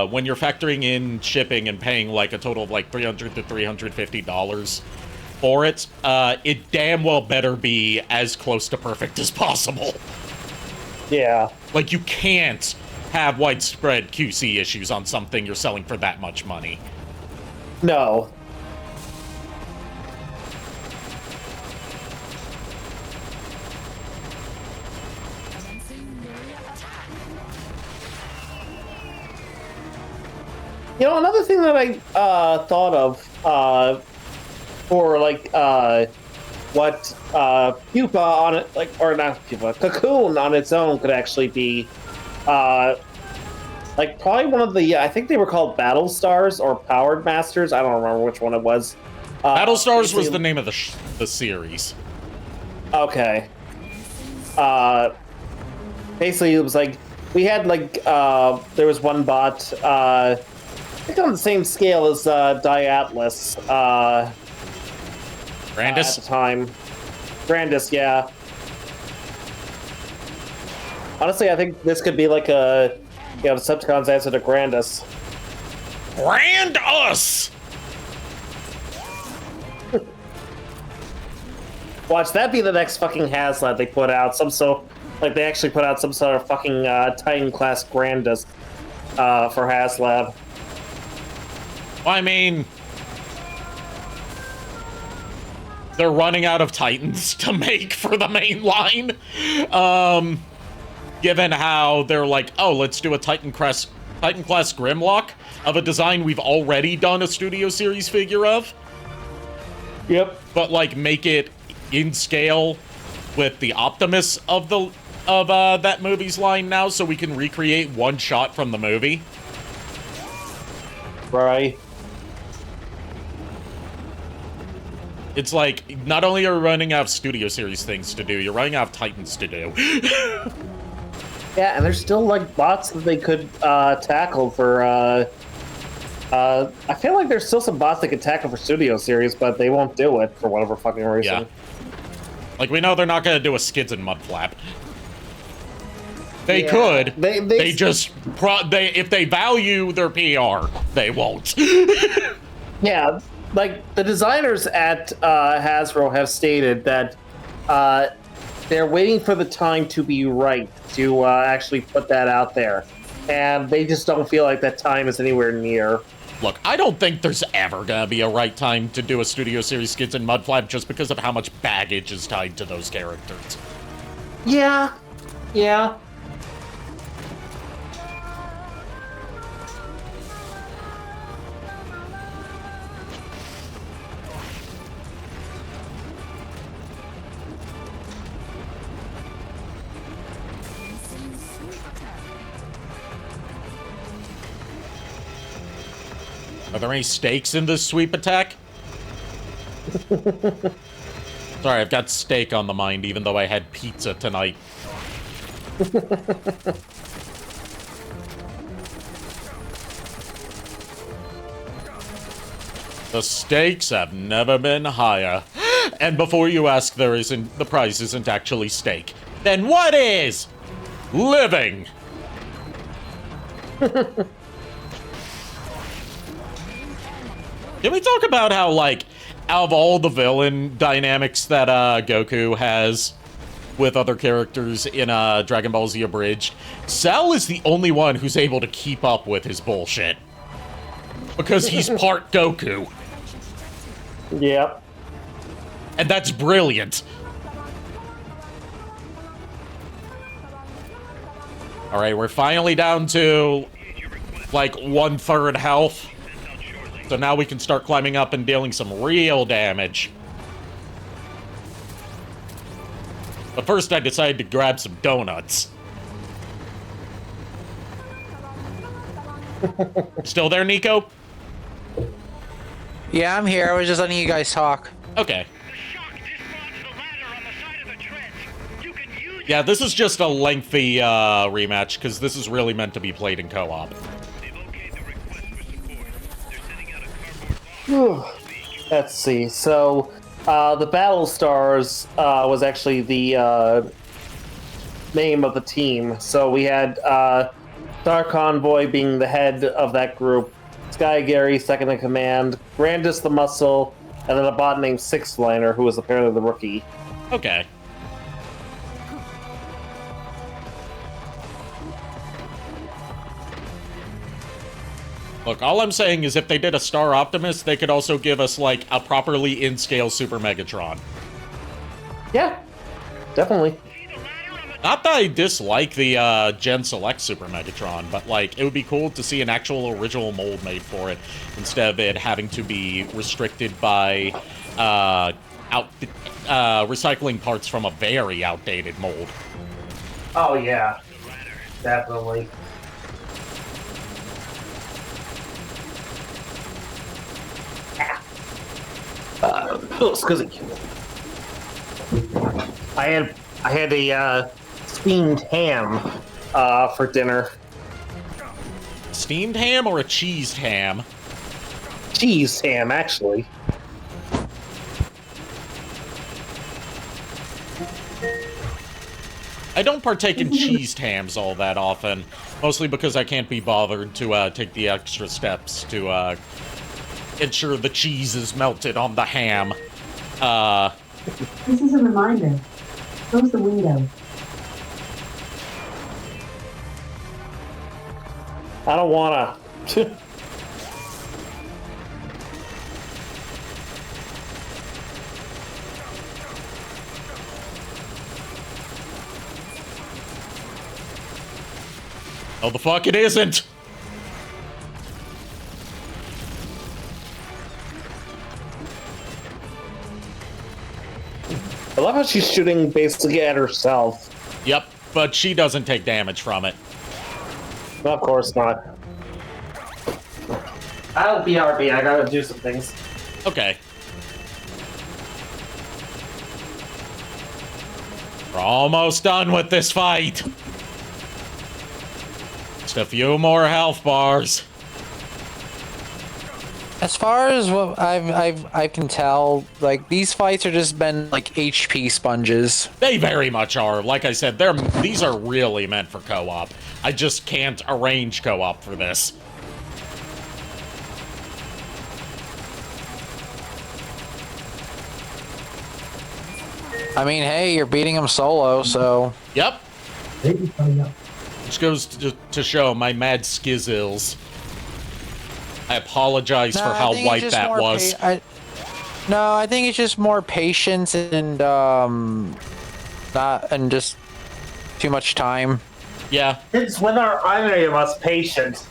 when you're factoring in shipping and paying, like, a total of, like, $300 to $350 for it, it damn well better be as close to perfect as possible. Yeah. Like, you can't have widespread QC issues on something you're selling for that much money. No. You know, another thing that I thought of for like what Pupa on it, like, or not Pupa, Cocoon on its own could actually be like probably one of the, I think they were called Battle Stars or Powered Masters. I don't remember which one it was. Battlestars was basically- the name of the series. Okay. Basically, it was like we had like there was one bot. I think on the same scale as Diatlas. At Brandis? the time. Grandis, yeah. Honestly, I think this could be like a, you know, Decepticon's answer to Grandis. Brand us! Watch that be the next fucking HasLab they put out. Like they actually put out some sort of fucking Titan class Grandis for HasLab. I mean, they're running out of Titans to make for the main line. Given how they're like, oh, let's do a Titan-class Grimlock of a design we've already done a Studio Series figure of. Yep. But, like, make it in scale with the Optimus of that movie's line now, so we can recreate one shot from the movie. Right. It's like, not only are you running out of Studio Series things to do, you're running out of Titans to do. Yeah, and there's still, like, bots that they could tackle for, I feel like there's still some bots that could tackle for Studio Series, but they won't do it for whatever fucking reason. Yeah. Like, we know they're not gonna do a Skids and Mudflap. They could. They just, if they value their PR, they won't. Yeah, like, the designers at Hasbro have stated that they're waiting for the time to be right to actually put that out there. And they just don't feel like that time is anywhere near. Look, I don't think there's ever gonna be a right time to do a Studio Series Skids and Mudflap just because of how much baggage is tied to those characters. Yeah. Yeah. Are there any stakes in this sweep attack? Sorry, I've got steak on the mind, even though I had pizza tonight. The stakes have never been higher. And before you ask, the prize isn't actually steak. Then what is? Living! Can we talk about how, like, out of all the villain dynamics that Goku has with other characters in Dragon Ball Z Abridged, Cell is the only one who's able to keep up with his bullshit. Because he's part Goku. Yep. And that's brilliant. Alright, we're finally down to, like, 1/3 health. So now we can start climbing up and dealing some real damage. But first I decided to grab some donuts. Still there, Niko? Yeah, I'm here. I was just letting you guys talk. Okay. The shock dislodged the ladder on the side of the trench. You can use Yeah, this is just a lengthy rematch, because this is really meant to be played in co-op. They've okayed the request for support. They're sending out a cardboard box. Let's see. So, the Battle Stars was actually the name of the team. So we had Star Convoy being the head of that group, Sky Gary second in command, Grandis the Muscle, and then a bot named Sixliner, who was apparently the rookie. Okay. Look, all I'm saying is if they did a Star Optimus, they could also give us, like, a properly in-scale Super Megatron. Yeah, definitely. Not that I dislike the Gen Select Super Megatron, but, like, it would be cool to see an actual original mold made for it, instead of it having to be restricted by recycling parts from a very outdated mold. Oh, yeah. Definitely. Excuse me. I had a steamed ham for dinner. Steamed ham or a cheesed ham? Cheese ham, actually. I don't partake in cheesed hams all that often, mostly because I can't be bothered to take the extra steps to ensure the cheese is melted on the ham. This is a reminder. Close the window. I don't wanna. Let's Oh, the fuck it isn't! I love how she's shooting basically at herself. Yep, but she doesn't take damage from it. No, of course not. I'll BRB, I gotta do some things. Okay. We're almost done with this fight. Just a few more health bars. As far as what I can tell, like these fights are just been like HP sponges. They very much are. Like I said, these are really meant for co-op. I just can't arrange co-op for this. I mean, hey, you're beating him solo, so. Yep. Baby coming up. Which goes to show my mad skizzles. I apologize for how white that was. No, I think it's just more patience and just too much time. Yeah. It's when our any of us patient.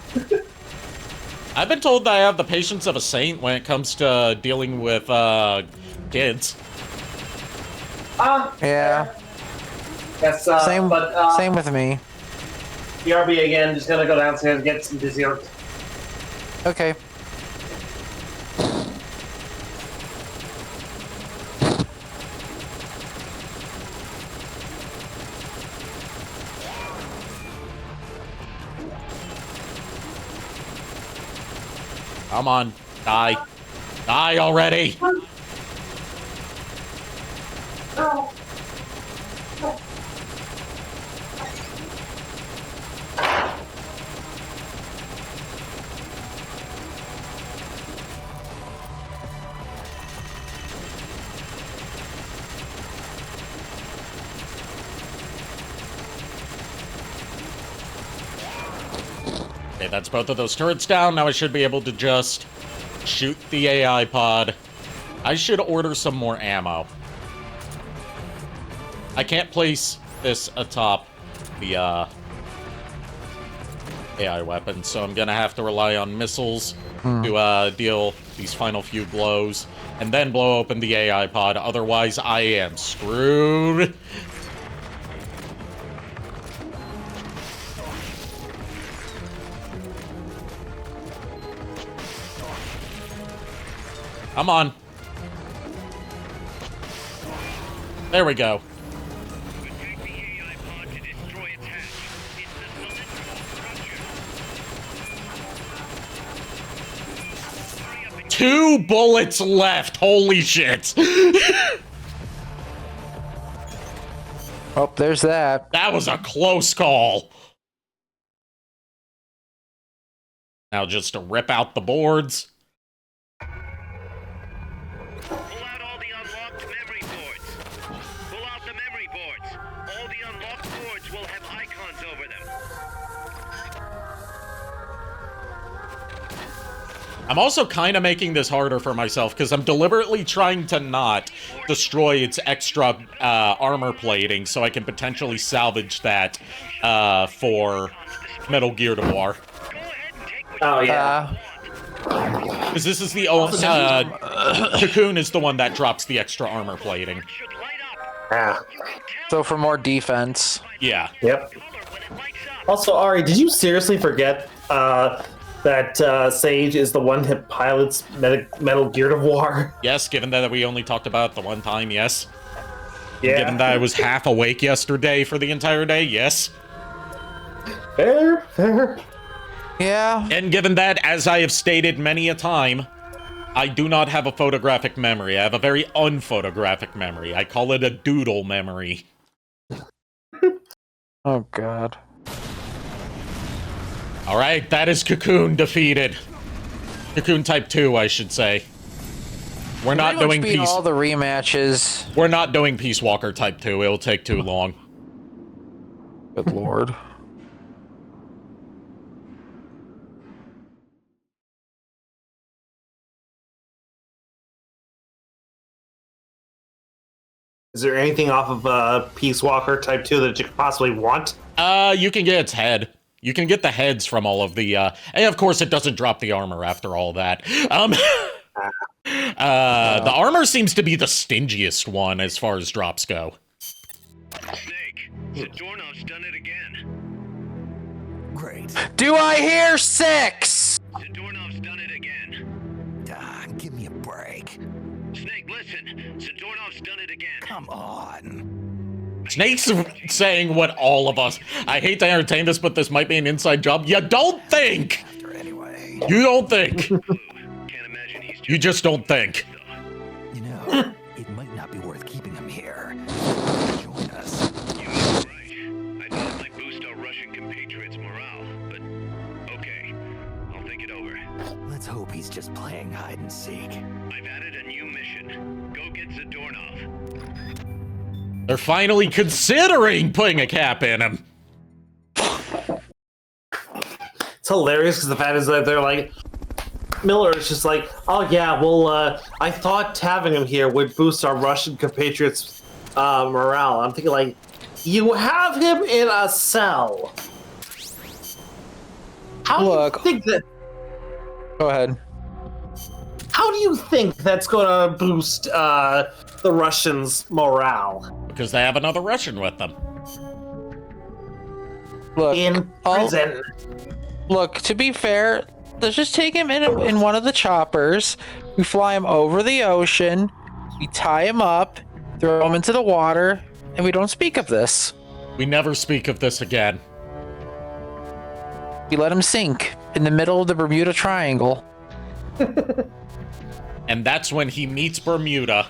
I've been told that I have the patience of a saint when it comes to dealing with kids. Yeah. Yes, Same but with me. BRB again, just gonna go downstairs and get some dessert. Okay. Come on, die. Die already! Okay, that's both of those turrets down. Now I should be able to just shoot the AI pod. I should order some more ammo. I can't place this atop the AI weapon, so I'm gonna have to rely on missiles to deal these final few blows, and then blow open the AI pod. Otherwise, I am screwed. Come on. There we go. Attack the AI pod to destroy its hatch. It's the cylindrical structure. 2 bullets left. Holy shit. Oh, there's that. That was a close call. Now just to rip out the boards. Pull out all the unlocked memory boards. Pull out the memory boards. All the unlocked boards will have icons over them. I'm also kind of making this harder for myself because I'm deliberately trying to not destroy its extra armor plating so I can potentially salvage that for Metal Gear Noir. Go ahead and take what Oh yeah. Because this is the only... Cocoon is the one that drops the extra armor plating. should light up. Ah. So for more defense. Yeah. Yep. Color when it lights up. Also, Ari, did you seriously forget that Sage is the one that pilots Metal Gear Noir? Yes, given that we only talked about it the one time, yes. Yeah. Given that I was half awake yesterday for the entire day, yes. Fair. Yeah. And given that, as I have stated many a time, I do not have a photographic memory. I have a very unphotographic memory. I call it a doodle memory. Oh god. Alright, that is Cocoon defeated. Cocoon Type 2, I should say. We're not Pretty much doing beat Peace... all the rematches. We're not doing Peace Walker Type 2. It'll take too long. Good lord. Is there anything off of Peace Walker Type 2 that you could possibly want? You can get its head. You can get the heads from all of the, and of course it doesn't drop the armor after all that. The armor seems to be the stingiest one as far as drops go. Snake, Zadornov's done it again. Great. Do I hear 6? Zadornov's done it again. Give me a break. Snake, listen. Zadornov's done it again. Come on. Snake's saying what all of us. I hate to entertain this, but this might be an inside job. You don't think. After anyway. You don't think. Can't imagine he's You just don't think. You know, it might not be worth keeping him here. Join us. You might be right. I thought it might boost our Russian compatriots' morale, but okay. I'll think it over. Let's hope he's just playing hide and seek. I've added a new mission. Go get Zadornov. They're finally considering putting a cap in him. It's hilarious because the fact is that they're like, Miller is just like, oh yeah, well, I thought having him here would boost our Russian compatriots' morale. I'm thinking like, you have him in a cell. How Look. do you think that? Go ahead. How do you think that's going to boost the Russians' morale Because they have another Russian with them. Look, in prison? Look, to be fair, let's just take him in one of the choppers. We fly him over the ocean. We tie him up, throw him into the water, and we don't speak of this. We never speak of this again. We let him sink in the middle of the Bermuda Triangle. And that's when he meets Bermuda.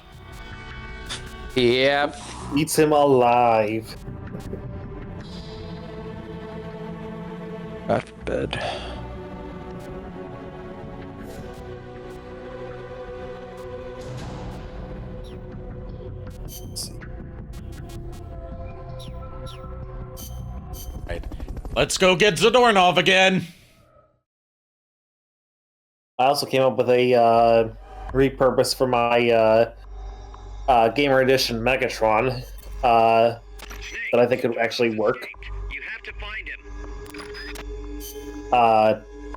Yep. Eats him alive. God forbid. Right. Let's go get Zadornov again. I also came up with a repurpose for my Gamer Edition Megatron that I think could actually work. You have to find him.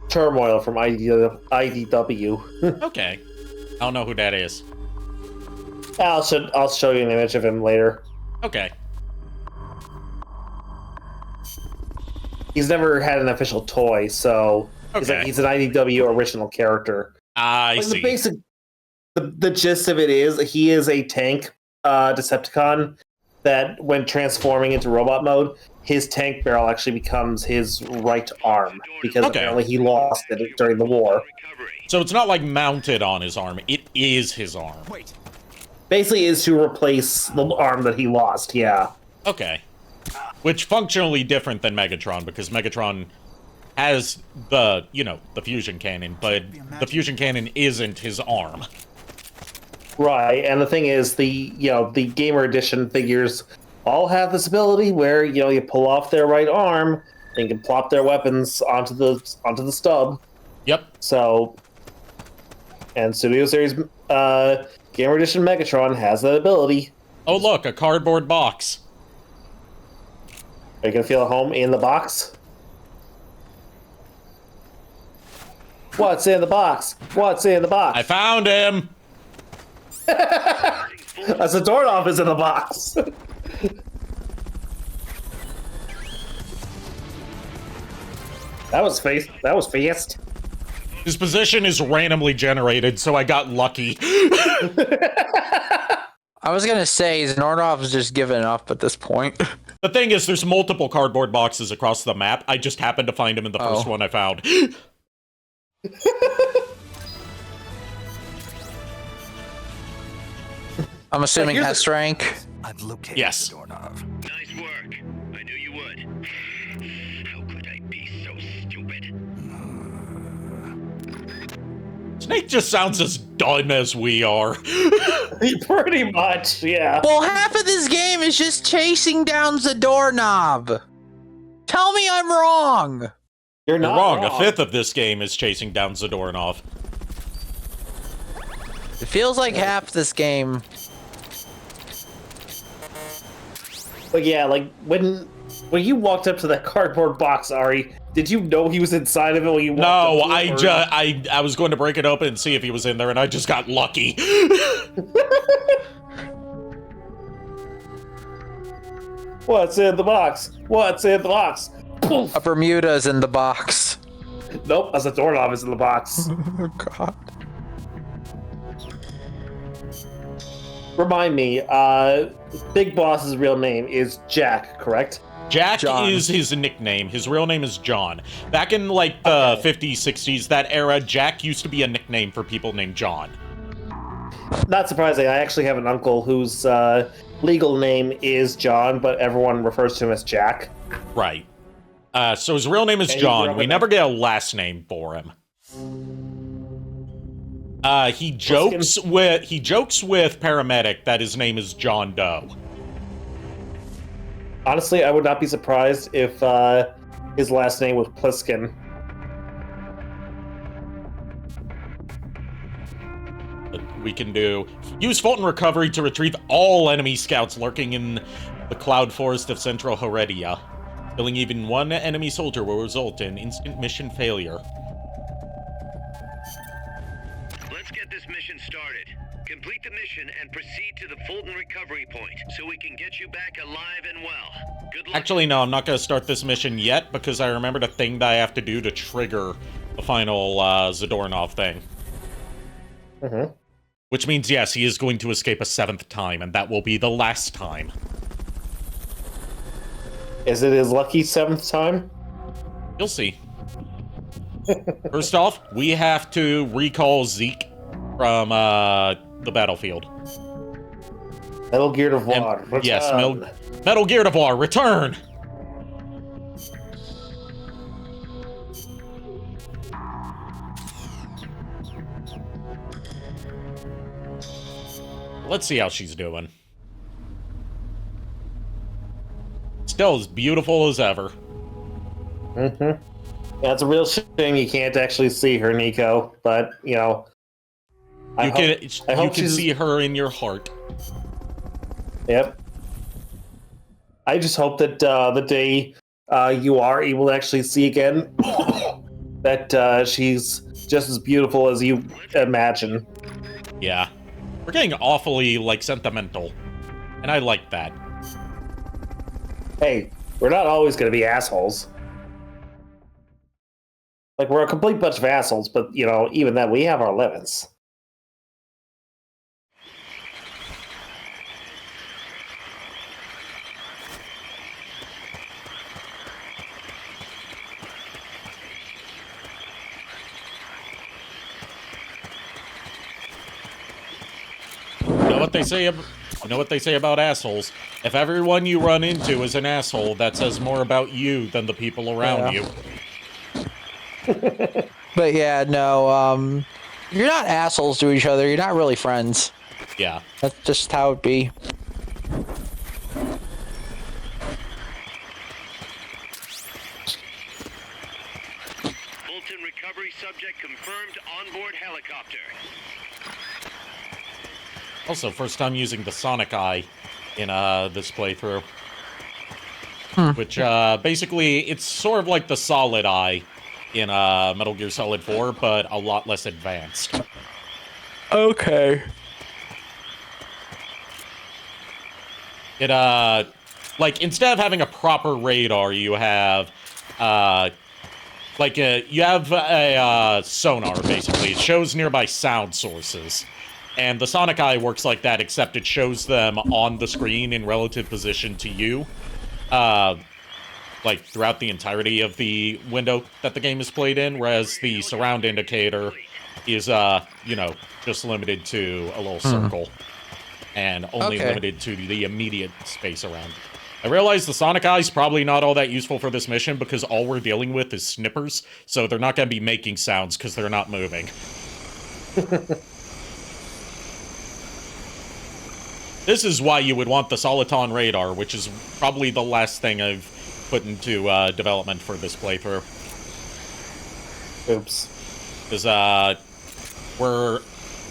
Turmoil from IDW. Okay. I don't know who that is. I'll show you an image of him later. Okay. He's never had an official toy, so Okay. he's an IDW original character. I Like, see. the gist of it is he is a tank Decepticon that when transforming into robot mode, his tank barrel actually becomes his right arm because Okay. apparently he lost it during the war. Recovery. So it's not like mounted on his arm. It is his arm. Wait. Basically is to replace the arm that he lost, yeah. Okay. Which functionally different than Megatron, because Megatron has the fusion cannon, but the fusion cannon isn't his arm. Right, and the thing is, the Gamer Edition figures all have this ability where you pull off their right arm and you can plop their weapons onto the stub. Yep. So, and Studio Series Gamer Edition Megatron has that ability. Oh, look, a cardboard box. Are you gonna feel at home in the box? What's in the box? What's in the box? I found him. Zadornov is in the box. That was fast. His position is randomly generated, so I got lucky. I was gonna say Zadornov is just giving up at this point. The thing is, there's multiple cardboard boxes across the map. I just happened to find him in the first one I found. I'm assuming here's S rank. I've located Yes. Zadornov. Nice work. I knew you would. How could I be so stupid? Snake just sounds as done as we are. Pretty much, yeah. Well, half of this game is just chasing down Zadornov. Tell me I'm wrong. You're You're not wrong. A fifth of this game is chasing down Zadornov. It feels like half this game. But yeah, like when When you walked up to that cardboard box, Ari, did you know he was inside of it when you walked No, up to it? I was going to break it open and see if he was in there, and I just got lucky. What's in the box? What's in the box? Poof. A Bermuda's in the box. Nope, a Zadornov is in the box. Oh god. Remind me, Big Boss's real name is Jack, correct? Jack John. is his nickname. His real name is John. Back in, like, the 50s, 60s, that era, Jack used to be a nickname for people named John. Not surprising, I actually have an uncle whose legal name is John, but everyone refers to him as Jack. Right. So his real name is And he grew John. up We in never get a last name for him. He jokes with paramedic that his name is John Doe. Honestly, I would not be surprised if his last name was Pliskin. We can use Fulton Recovery to retrieve all enemy scouts lurking in the cloud forest of Central Heredia. Killing even one enemy soldier will result in instant mission failure. Let's get this mission started. Complete the mission and proceed to the Fulton recovery point so we can get you back alive and well. Good luck. Actually, no, I'm not going to start this mission yet because I remembered a thing that I have to do to trigger the final Zadornov thing. Mm-hmm. Which means, yes, he is going to escape a 7th time, and that will be the last time. Is it his lucky 7th time? You'll see. First off, we have to recall Zeke from the battlefield. Metal Gear of War. And, yes, Metal Gear of War, return! Let's see how she's doing. Still as beautiful as ever. Mm-hmm. Yeah, it's a real shame you can't actually see her, Niko. But, you know... You can see her in your heart. Yep. I just hope that the day you are able to actually see again, that she's just as beautiful as you imagine. Yeah. We're getting awfully, like, sentimental. And I like that. Hey, we're not always going to be assholes. Like, we're a complete bunch of assholes, but, you know, even then, we have our limits. You know what they say about assholes? If everyone you run into is an asshole, that says more about you than the people around you. But yeah, no, you're not assholes to each other. You're not really friends. Yeah. That's just how it be. Fulton recovery subject confirmed onboard helicopter. Also, first time using the Sonic Eye in this playthrough. Which, basically, it's sort of like the Solid Eye in Metal Gear Solid 4, but a lot less advanced. Okay. It, like, instead of having a proper radar, you have, you have a sonar, basically. It shows nearby sound sources. And the Sonic Eye works like that, except it shows them on the screen in relative position to you. Like, throughout the entirety of the window that the game is played in, whereas the surround indicator is, you know, just limited to a little circle. And only limited to the immediate space around. I realize the Sonic Eye is probably not all that useful for this mission, because all we're dealing with is snippers, so they're not going to be making sounds, because they're not moving. This is why you would want the Soliton radar, which is probably the last thing I've put into development for this playthrough. Oops. Because we're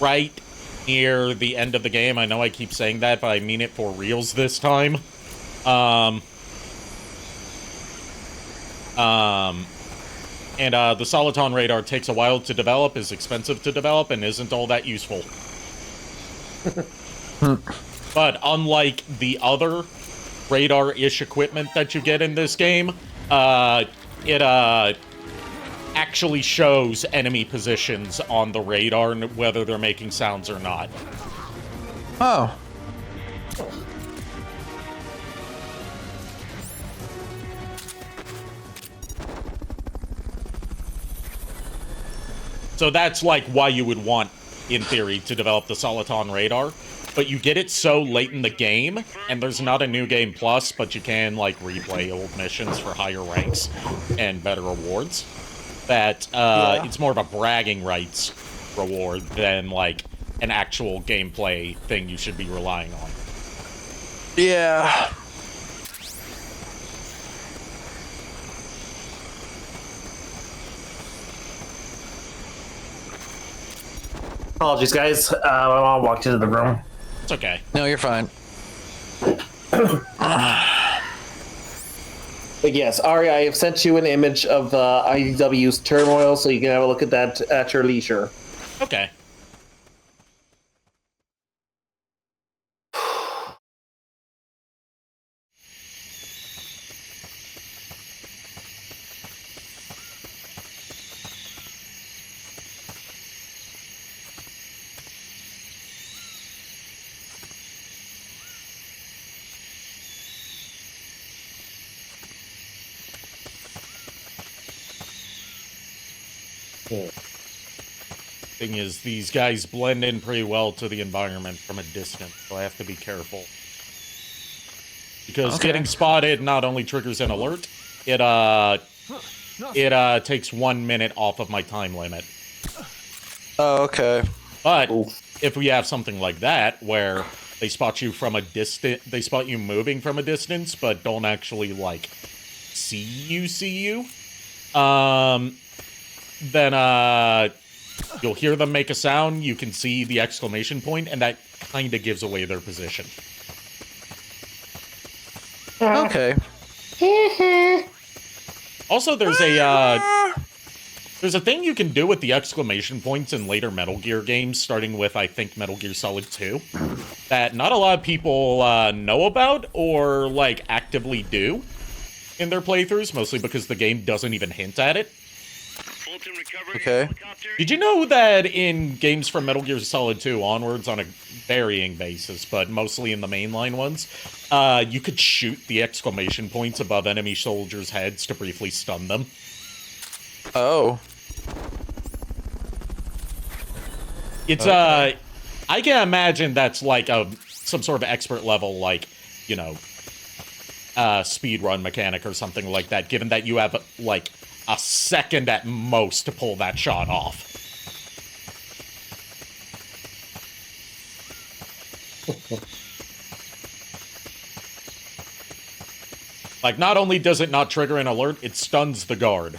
right near the end of the game. I know I keep saying that, but I mean it for reals this time. And the Soliton radar takes a while to develop, is expensive to develop, and isn't all that useful. But unlike the other radar-ish equipment that you get in this game, it actually shows enemy positions on the radar, and whether they're making sounds or not. Oh. So that's like why you would want, in theory, to develop the Soliton radar. But you get it so late in the game, and there's not a new game plus, but you can like replay old missions for higher ranks and better rewards. That it's more of a bragging rights reward than like an actual gameplay thing you should be relying on. Yeah. Apologies, guys. My mom walked into the room. It's okay. No, you're fine. But yes, Ari, I have sent you an image of IDW's turmoil, so you can have a look at that at your leisure. Okay. Thing is, these guys blend in pretty well to the environment from a distance, so I have to be careful. Because getting spotted not only triggers an alert, it takes 1 minute off of my time limit. Oh, okay. But if we have something like that, where they spot you from a distance, they spot you moving from a distance, but don't actually, like, see you, then, you'll hear them make a sound, you can see the exclamation point, and that kind of gives away their position. Okay. Also, there's a thing you can do with the exclamation points in later Metal Gear games, starting with, I think, Metal Gear Solid 2, that not a lot of people know about or, like, actively do in their playthroughs, mostly because the game doesn't even hint at it. Okay. Did you know that in games from Metal Gear Solid 2 onwards, on a varying basis, but mostly in the mainline ones, you could shoot the exclamation points above enemy soldiers' heads to briefly stun them? Oh. It's, I can imagine that's like some sort of expert level, like, you know, speedrun mechanic or something like that, given that you have, like, a second at most to pull that shot off. Like, not only does it not trigger an alert, it stuns the guard.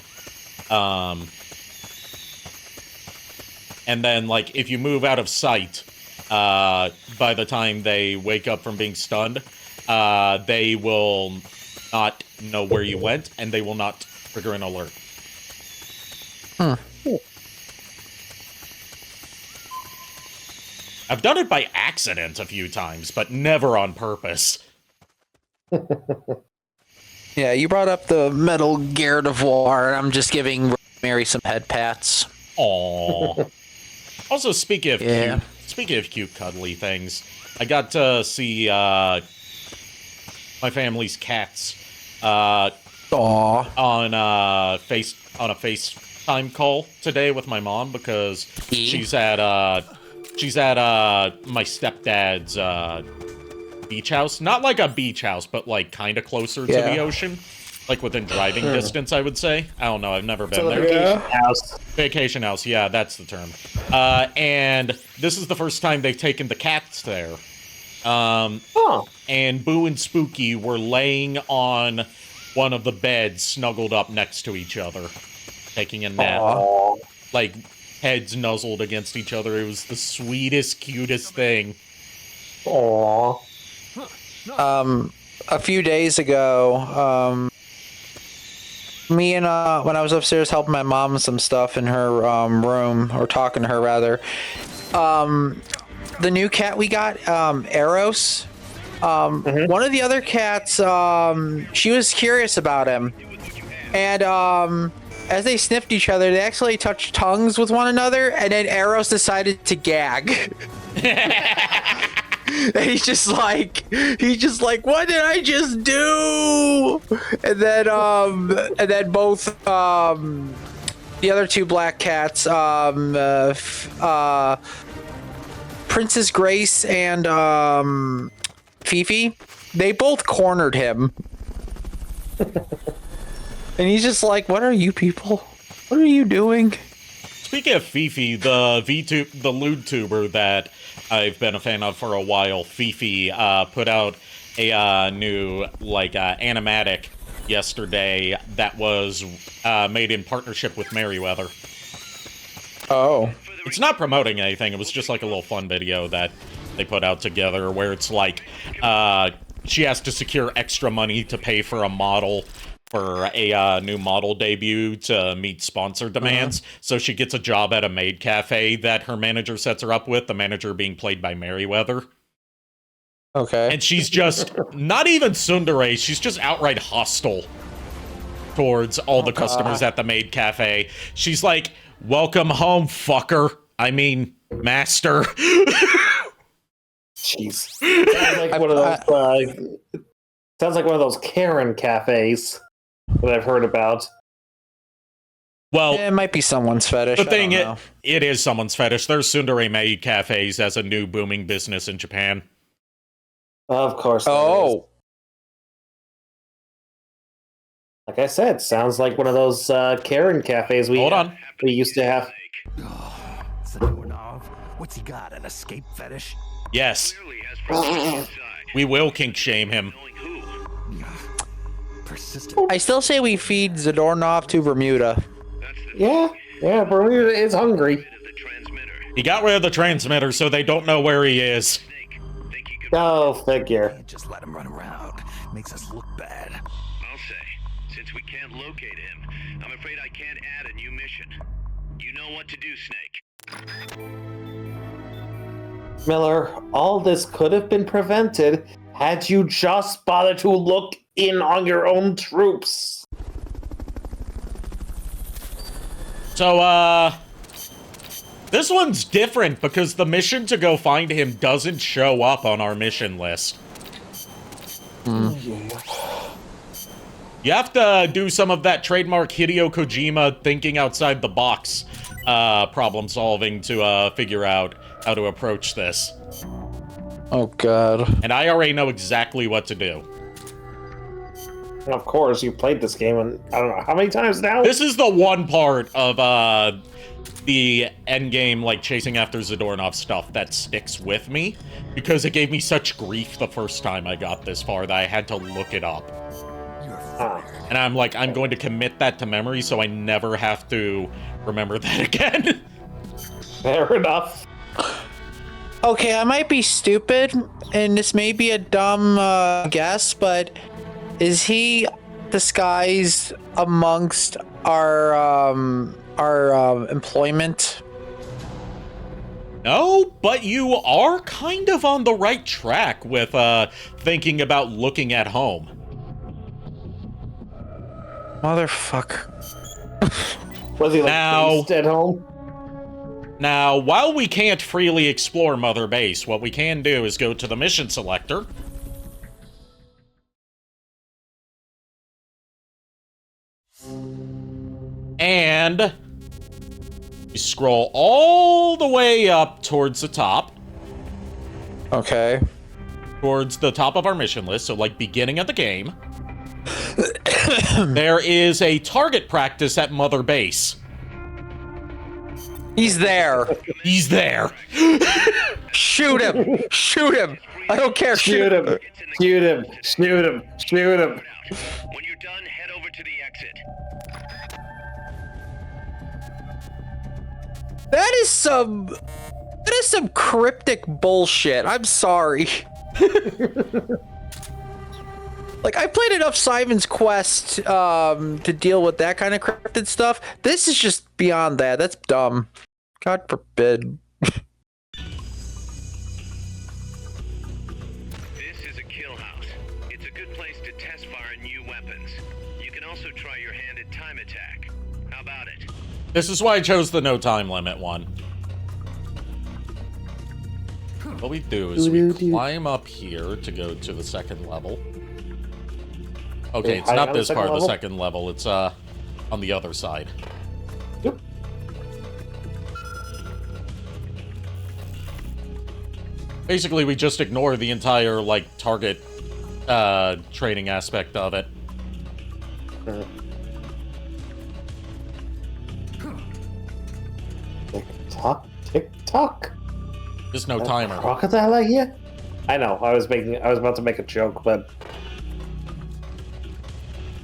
And then, like, if you move out of sight, by the time they wake up from being stunned, they will not know where you went, and they will not trigger an alert. Huh. I've done it by accident a few times, but never on purpose. Yeah, you brought up the Metal Gear of War, and I'm just giving Mary some head pats. Aww. Also, speaking of cute cuddly things, I got to see my family's cats on a FaceTime call today with my mom, because she's at my stepdad's beach house. Not like a beach house, but like kind of closer to the ocean. Like within driving distance, I would say. I don't know, I've never been there. Vacation house. Vacation house, yeah, that's the term. And this is the first time they've taken the cats there. And Boo and Spooky were laying on one of the beds, snuggled up next to each other, taking a nap. Aww. Like, heads nuzzled against each other. It was the sweetest, cutest thing. Aww. A few days ago, Me and when I was upstairs helping my mom with some stuff in her room, or talking to her rather. The new cat we got, Eros. One of the other cats, she was curious about him, and as they sniffed each other, they actually touched tongues with one another, and then Eros decided to gag. And he's just like, what did I just do? And then both the other two black cats, Princess Grace and Fifi, they both cornered him. And he's just like, what are you people? What are you doing? Speaking of Fifi, the lewd tuber that I've been a fan of for a while, Fifi, put out a new animatic yesterday that was made in partnership with Merryweather. Oh. It's not promoting anything, it was just like a little fun video that they put out together where it's like she has to secure extra money to pay for a model for a new model debut to meet sponsor demands. So she gets a job at a maid cafe that her manager sets her up with, the manager being played by Merryweather. Okay. And she's just not even tsundere, she's just outright hostile towards all the customers at the maid cafe. She's like, welcome home, fucker. I mean, master. Jeez. Sounds like one of those. Sounds like one of those Karen cafes that I've heard about. Well, it might be someone's fetish. The thing it is someone's fetish. There's tsundere maid cafes as a new booming business in Japan. Of course. Oh. Like I said, sounds like one of those Karen cafes we used to have. Zadornov, what's he got? An escape fetish? Yes. We will kink shame him. I still say we feed Zadornov to Bermuda. Yeah, Bermuda is hungry. He got rid of the transmitter, so they don't know where he is. Go figure. Can't just let him run around. Makes us look bad. I'll say, since we can't locate him, I'm afraid I can't add a new mission. You know what to do, Snake. Miller, all this could have been prevented had you just bothered to look in on your own troops. So, this one's different because the mission to go find him doesn't show up on our mission list. You have to do some of that trademark Hideo Kojima thinking outside the box problem solving to figure out how to approach this. Oh god. And I already know exactly what to do. And of course, you played this game, and I don't know how many times now? This is the one part of the endgame, like, chasing after Zadornov stuff that sticks with me, because it gave me such grief the first time I got this far that I had to look it up. And I'm like, I'm going to commit that to memory so I never have to remember that again. Fair enough. Okay, I might be stupid, and this may be a dumb guess, but is he disguised amongst our employment? No, but you are kind of on the right track with thinking about looking at home. Motherfucker. Was he based at home? Now, while we can't freely explore Mother Base, what we can do is go to the mission selector. And you scroll all the way up towards the top. Okay. Towards the top of our mission list, so like beginning of the game. There is a target practice at Mother Base. He's there. He's there. Shoot him. Shoot him. I don't care. Shoot him. Shoot him. Shoot him. Shoot him. When you're done, head over to the exit. That is some cryptic bullshit. I'm sorry. Like, I played enough Simon's Quest to deal with that kind of cryptid stuff. This is just beyond that. That's dumb. God forbid. This is a kill house. It's a good place to test fire new weapons. You can also try your hand at time attack. How about it? This is why I chose the no time limit one. What we do is we climb up here to go to the second level. Okay, it's not this part of the second level. It's on the other side. Yep. Basically, we just ignore the entire, like, target training aspect of it. Tick-tock, tick-tock. There's no timer. Crocodile I hear? I know, I was about to make a joke, but...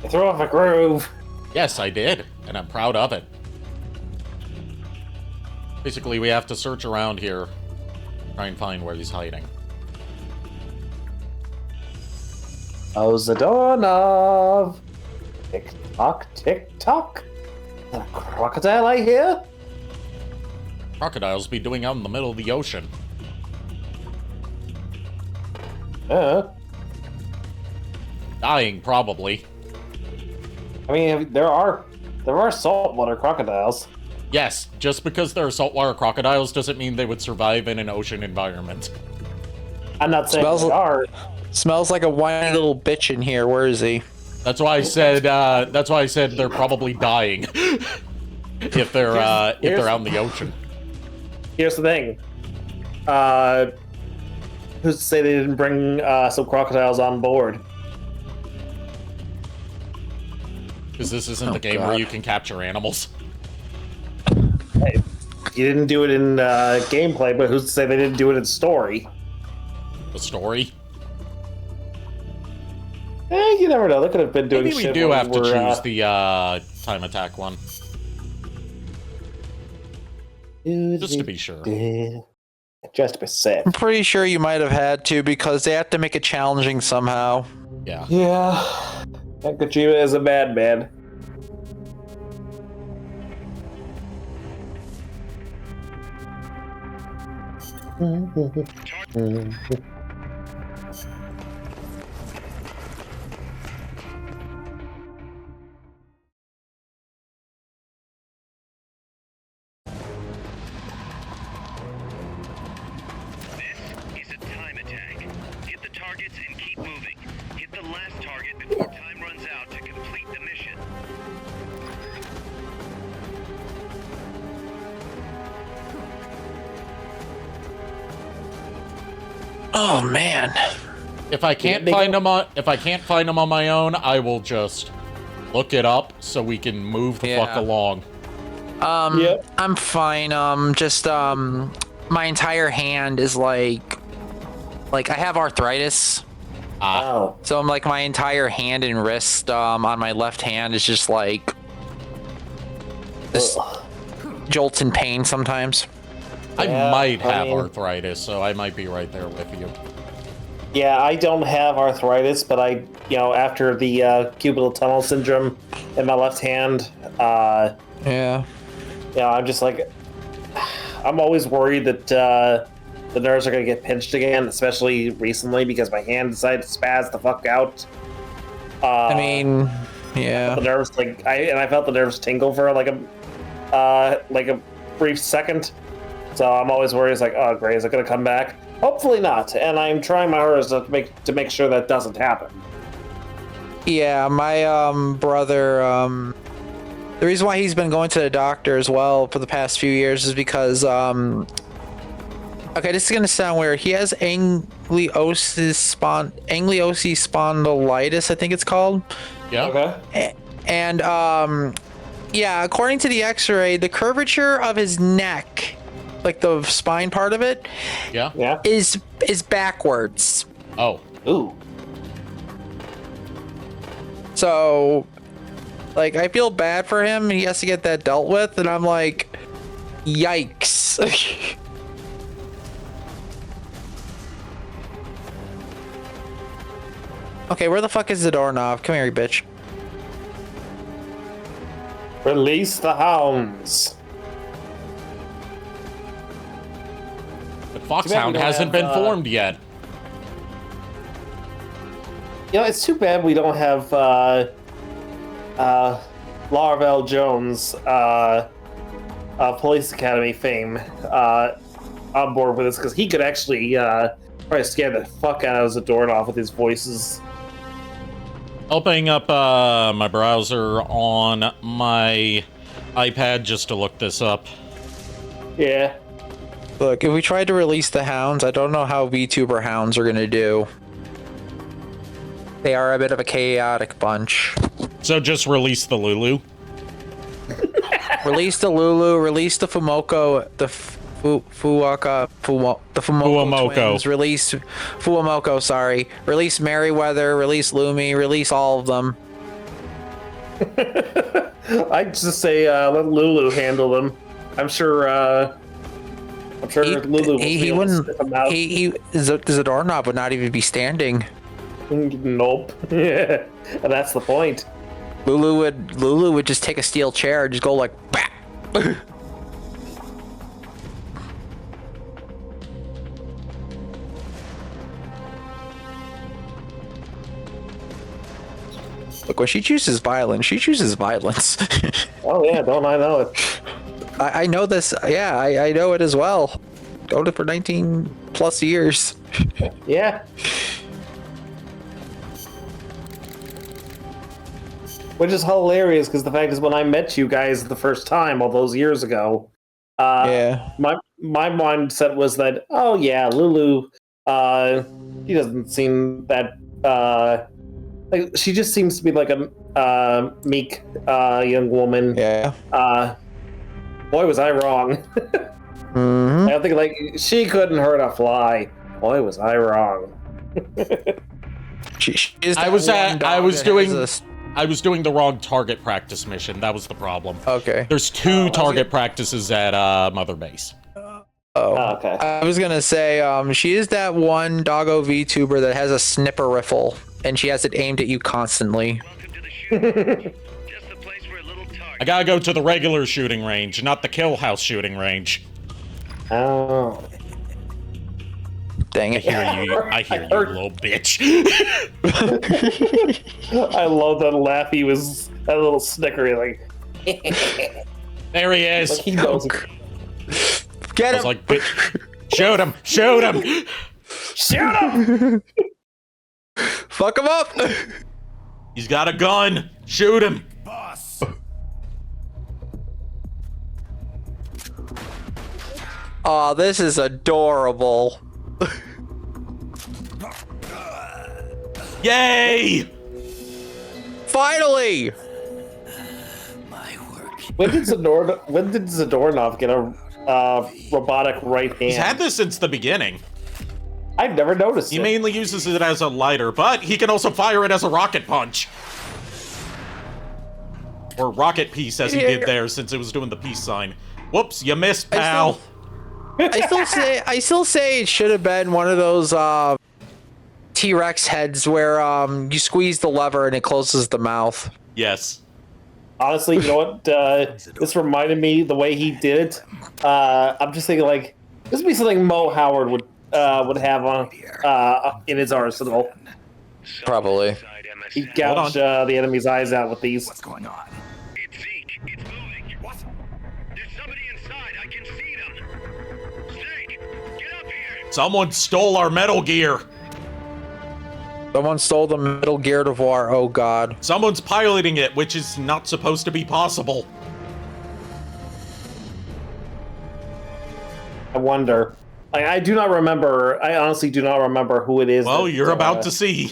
I threw off a groove! Yes, I did, and I'm proud of it. Basically, we have to search around here, try and find where he's hiding. Oh, Zadornov! Tick-tock, tick-tock! A crocodile I hear? Crocodiles be doing out in the middle of the ocean. Dying, probably. I mean, there are saltwater crocodiles. Yes, just because there are saltwater crocodiles doesn't mean they would survive in an ocean environment. I'm not saying they are. Smells like a whiny little bitch in here. Where is he? That's why I said. That's why I said they're probably dying if they're out in the ocean. Here's the thing. Who's to say they didn't bring some crocodiles on board? Because this isn't the game where you can capture animals. Hey, you didn't do it in gameplay, but who's to say they didn't do it in story? The story? You never know. They could have been doing Maybe we shit do when have to we're, choose the time attack one. Just to be sure. Just to be safe. I'm pretty sure you might have had to because they have to make it challenging somehow. Yeah. Yeah. That Kojima is a madman. This is a time attack. Hit the targets and keep moving. Hit the last target before time runs out to complete the mission. Oh man. If I can't find them on my own, I will just look it up so we can move the fuck along. Yep. I'm fine. My entire hand is like I have arthritis. Oh. So I'm like my entire hand and wrist on my left hand is just like this jolts in pain sometimes. I might have arthritis, so I might be right there with you. Yeah, I don't have arthritis, but after the cubital tunnel syndrome in my left hand, I'm just like, I'm always worried that the nerves are going to get pinched again, especially recently because my hand decided to spaz the fuck out. I mean, yeah. The nerves, I felt the nerves tingle for like a brief second. So I'm always worried. It's like, oh, great, is it going to come back? Hopefully not. And I'm trying my hardest to make sure that doesn't happen. Yeah, my brother. The reason why he's been going to the doctor as well for the past few years is because okay, this is gonna sound weird. He has angliosis spondylitis, I think it's called. Yeah. Okay. And yeah, according to the X-ray, the curvature of his neck, like the spine part of it, Yeah. is backwards. Oh. Ooh. So, like, I feel bad for him. He has to get that dealt with, and I'm like, yikes. Okay, where the fuck is Zadornov? Come here, you bitch. Release the hounds. But Foxhound hasn't been formed yet. You know, it's too bad we don't have Laravel Jones, Police Academy fame, on board with us, because he could actually probably scare the fuck out of Zadornov with his voices. Opening up my browser on my iPad just to look this up. Yeah. Look, if we tried to release the hounds, I don't know how VTuber hounds are gonna do. They are a bit of a chaotic bunch. So just release the Lulu. Release the Lulu, release the Fumoko, the Fuomoko twins, release Fuomoko, sorry. Release Merryweather, release Lumi, release all of them. I'd just say let Lulu handle them. I'm sure Lulu will Zadornov would not even be standing. Nope. And that's the point. Lulu would just take a steel chair and just go like bah! Look, when she chooses violence, she chooses violence. Oh yeah, don't I know it? I know this. Yeah, I know it as well. Owned it for 19 plus years. Yeah. Which is hilarious, because the fact is, when I met you guys the first time all those years ago, Yeah. my mindset was that, oh yeah, Lulu, she doesn't seem that like, she just seems to be like a meek young woman. Yeah. Boy, was I wrong. Mm-hmm. I don't think, like, she couldn't hurt a fly. Boy, was I wrong. I was doing the wrong target practice mission. That was the problem. Okay. There's two target practices at Mother Base. Oh, okay. I was gonna say, she is that one doggo VTuber that has a snipper rifle, and she has it aimed at you constantly. Welcome to the shooting. Just the place for a little target. I gotta go to the regular shooting range, not the kill house shooting range. Oh. Dang I it. hear you, little bitch. I love that laugh. He was that little snicker, like. There he is. Like he knows. Get I him! was like, bitch. Shoot him! Shoot him! Shoot him! Fuck him up! He's got a gun. Shoot him. Boss. Aw, this is adorable. Yay! Finally! My work. When did Zadornov get a robotic right hand? He's had this since the beginning. I've never noticed He it. mainly uses it as a lighter, but he can also fire it as a rocket punch. Or rocket piece, as he did there, since it was doing the peace sign. Whoops, you missed, pal. I still say it should have been one of those T-Rex heads where you squeeze the lever and it closes the mouth. Yes. Honestly, you know what? This reminded me the way he did it. I'm just thinking, like, this would be something Mo Howard would have on in his arsenal. Probably. Inside MSN. He'd gouge the enemy's eyes out with these. What's going on? It's Zeke. It's moving. What? There's somebody inside. I can see them. Snake, get up here. Someone stole our Metal Gear. Someone stole the Metal Gear Devoir, oh god. Someone's piloting it, which is not supposed to be possible. I wonder. I do not remember. I honestly do not remember who it is. Well, that, you're about to see.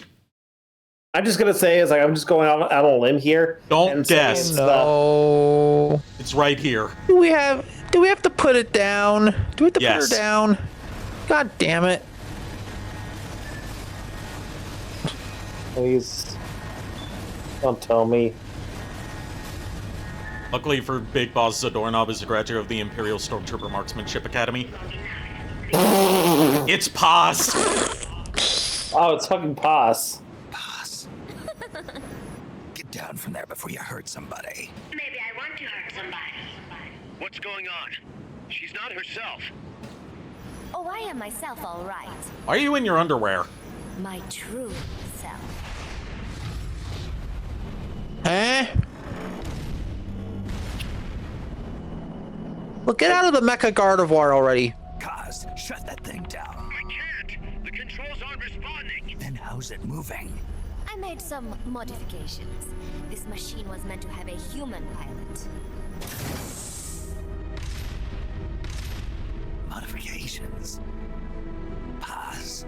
I'm just gonna say, I'm just going out on a limb here. Don't and say guess. it's No. It's right here. Do we have to put it down? Do we have to Yes. put her down? God damn it. Please, don't tell me. Luckily for Big Boss, Zadornov is a graduate of the Imperial Stormtrooper Marksmanship Academy. It's Paz! Oh, it's fucking Paz. from there before you hurt somebody. Maybe I want to hurt somebody. What's going on? She's not herself. Oh, I am myself, all right. Why are you in your underwear? My true self. Eh? Well, get out of the Mecha Gardevoir already. Kaz, shut that thing down. I can't. The controls aren't responding. Then how's it moving? I made some modifications. This machine was meant to have a human pilot. Modifications. Paz,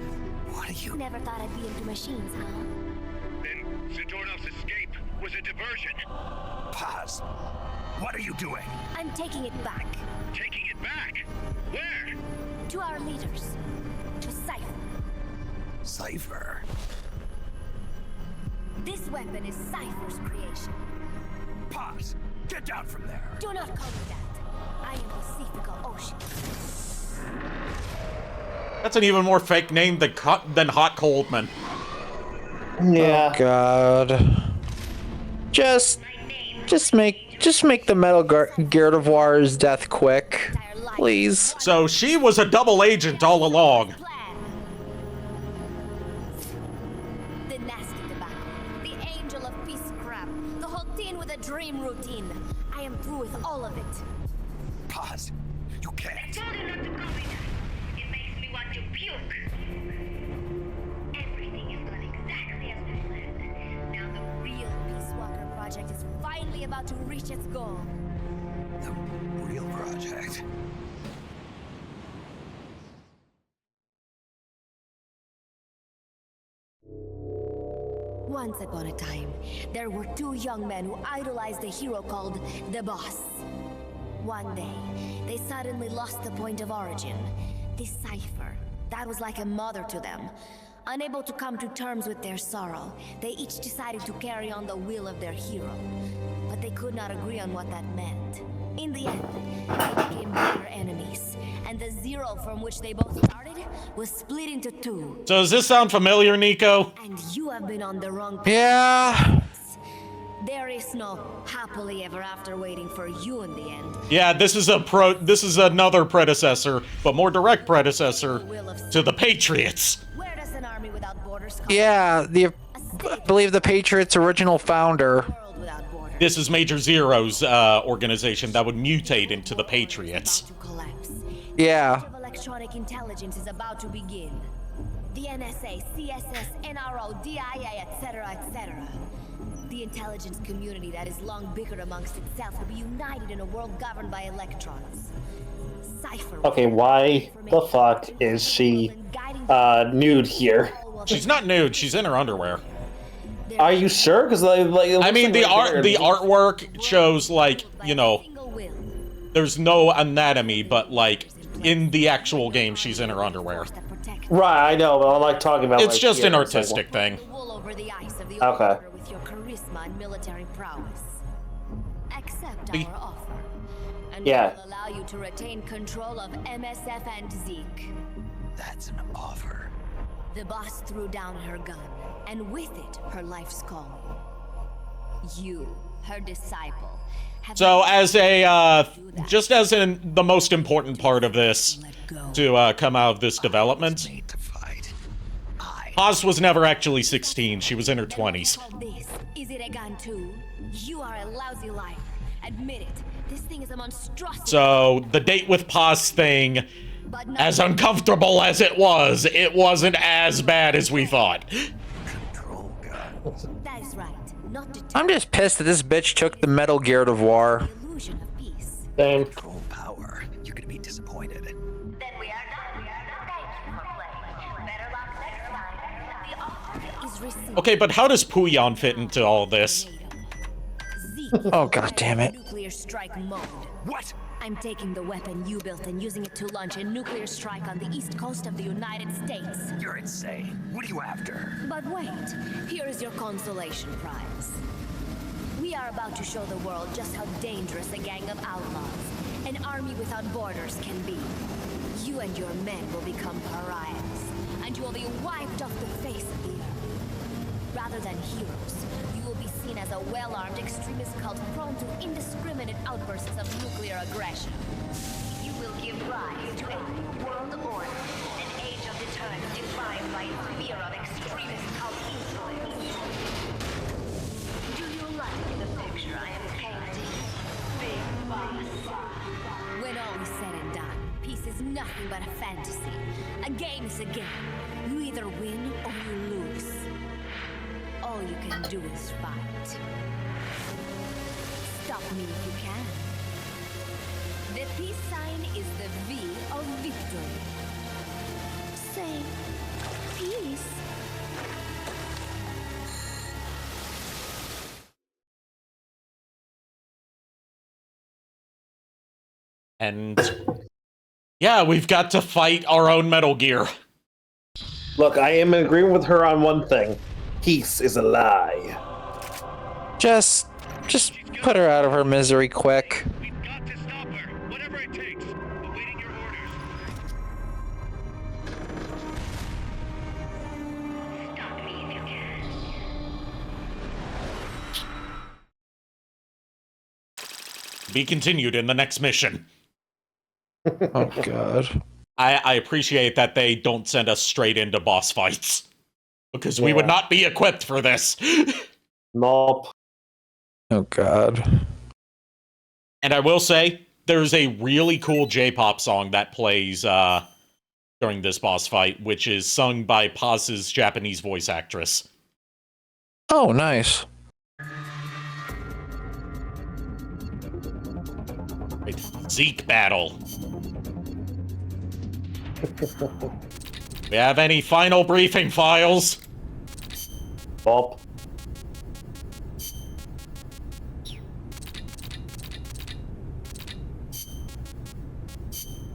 what are you? Never thought I'd be into machines, huh? Then Zadornov's escape was a diversion. Paz, what are you doing? I'm taking it back. Taking it back? Where? To our leaders. To Cypher. Cypher. This weapon is Cypher's creation. Paz, get down from there. Do not call me that. I am Pacifica Ocean. That's an even more fake name than Hot Coldman. Yeah. Oh, God. Just make the Metal Gardevoir's death quick, please. So she was a double agent all along. The nasty tobacco, the angel of peace crap, the whole teen with a dream routine. I am through with all of it. Paz, you can't. Told you not to call me that. It makes me want to puke. Everything is going exactly as we planned. Now the real Peace Walker project is finally about to reach its goal. The real project. Once upon a time, there were two young men who idolized a hero called the Boss. One day, they suddenly lost the point of origin. This Cypher, that was like a mother to them. Unable to come to terms with their sorrow, they each decided to carry on the will of their hero. But they could not agree on what that meant. In the end, they became bitter enemies, and the zero from which they both started was split into two. So does this sound familiar, Niko? And you have been on the wrong path. Yeah. There is no happily ever after waiting for you in the end. Yeah, this is another predecessor, but more direct predecessor to the Patriots. Where does an army without borders come? Yeah, I believe the Patriots' original founder. World without borders. This is Major Zero's organization that would mutate into the Patriots. About to collapse. Yeah. The age of electronic intelligence is about to begin. The NSA, CSS, NRO, DIA, etc., etc. The intelligence community that is long bickered amongst itself will be united in a world governed by electrons. Cypher. Okay, why the fuck is she nude here? She's not nude. She's in her underwear. Are you sure? Because I mean, the artwork shows there's no anatomy, but like in the actual game, she's in her underwear. Right, I know, but I'm like talking about. It's like, just here, an it's like, artistic thing. Wool over the ice of the Okay. order with your charisma and military prowess. Accept The- our offer, and Yeah. we'll allow you to retain control of MSF and Zeke. That's an offer. The boss threw down her gun, and with it, her life's calling. You, her disciple, have So as just as in the most important part of this to come out of this development, Made to fight. Paz was never actually 16. She was in her 20s. This is it a gun too? You are a lousy liar. Admit it. This thing is a monstrosity. So the date with Paz thing, But not as uncomfortable as it wasn't as bad as we thought. Control gun. that is right. Not to I'm just pissed that this bitch took the Metal Gardevoir. the illusion of peace. Same. Control power. You're gonna be disappointed. Then we are done. Thank you for playing. Better luck next time. The offer is received. Okay, but how does Puyon fit into all this? Zeke, Oh, God damn it. nuclear strike mode. What? I'm taking the weapon you built and using it to launch a nuclear strike on the east coast of the United States. You're insane. What are you after? But wait, here is your consolation prize. We are about to show the world just how dangerous a gang of outlaws, an army without borders can be. You and your men will become pariahs, and you will be wiped off the face of the earth. Rather than heroes, you will be seen as a well-armed extremist cult prone to indiscriminate outbursts of nuclear aggression. You will give rise to a new world order, an age of deterrence defined by its fear of extremist cult influence. Do you like the picture I am painting, Big Boss? When all is said and done, peace is nothing but a fantasy. A game is a game. You either win or you lose. All you can do is fight. Stop me if you can. The peace sign is the V of victory. Say, peace. And yeah, we've got to fight our own Metal Gear. Look, I am in agreement with her on one thing. Peace is a lie. Just put her out of her misery quick. We've got to stop her, whatever it takes. Awaiting your orders. Stop me if you can. Be continued in the next mission. Oh god. I appreciate that they don't send us straight into boss fights. Because we would not be equipped for this. Nope. Oh god. And I will say, there's a really cool J-pop song that plays during this boss fight, which is sung by Paz's Japanese voice actress. Oh, nice. Right. Zeke battle. We have any final briefing files? Nope.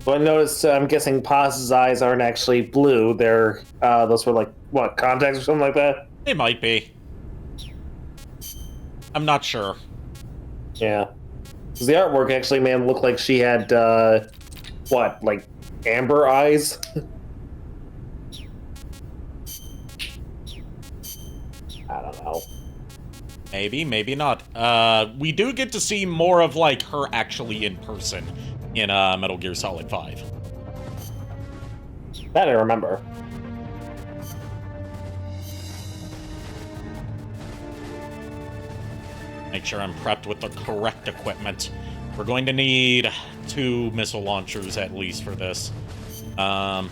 So I noticed, I'm guessing Paz's eyes aren't actually blue. They're, those were like, what, contacts or something like that? They might be. I'm not sure. Yeah. Because the artwork actually, man, looked like she had, what, like, amber eyes? I don't know. Maybe, maybe not. We do get to see more of, like, her actually in person in Metal Gear Solid 5. That I remember. Make sure I'm prepped with the correct equipment. We're going to need 2 missile launchers at least for this. Yeah,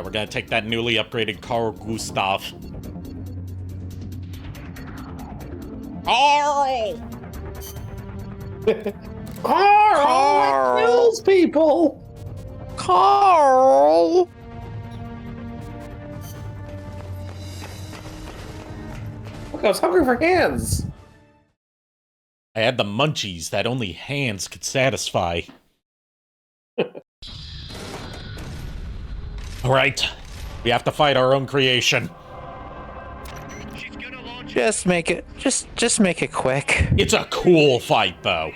we're gonna take that newly upgraded Carl Gustav. Carl! Carl! It kills people! Carl! Look, I was hungry for hands! I had the munchies that only hands could satisfy. Alright, we have to fight our own creation. She's gonna launch Just make it quick. It's a cool fight, though.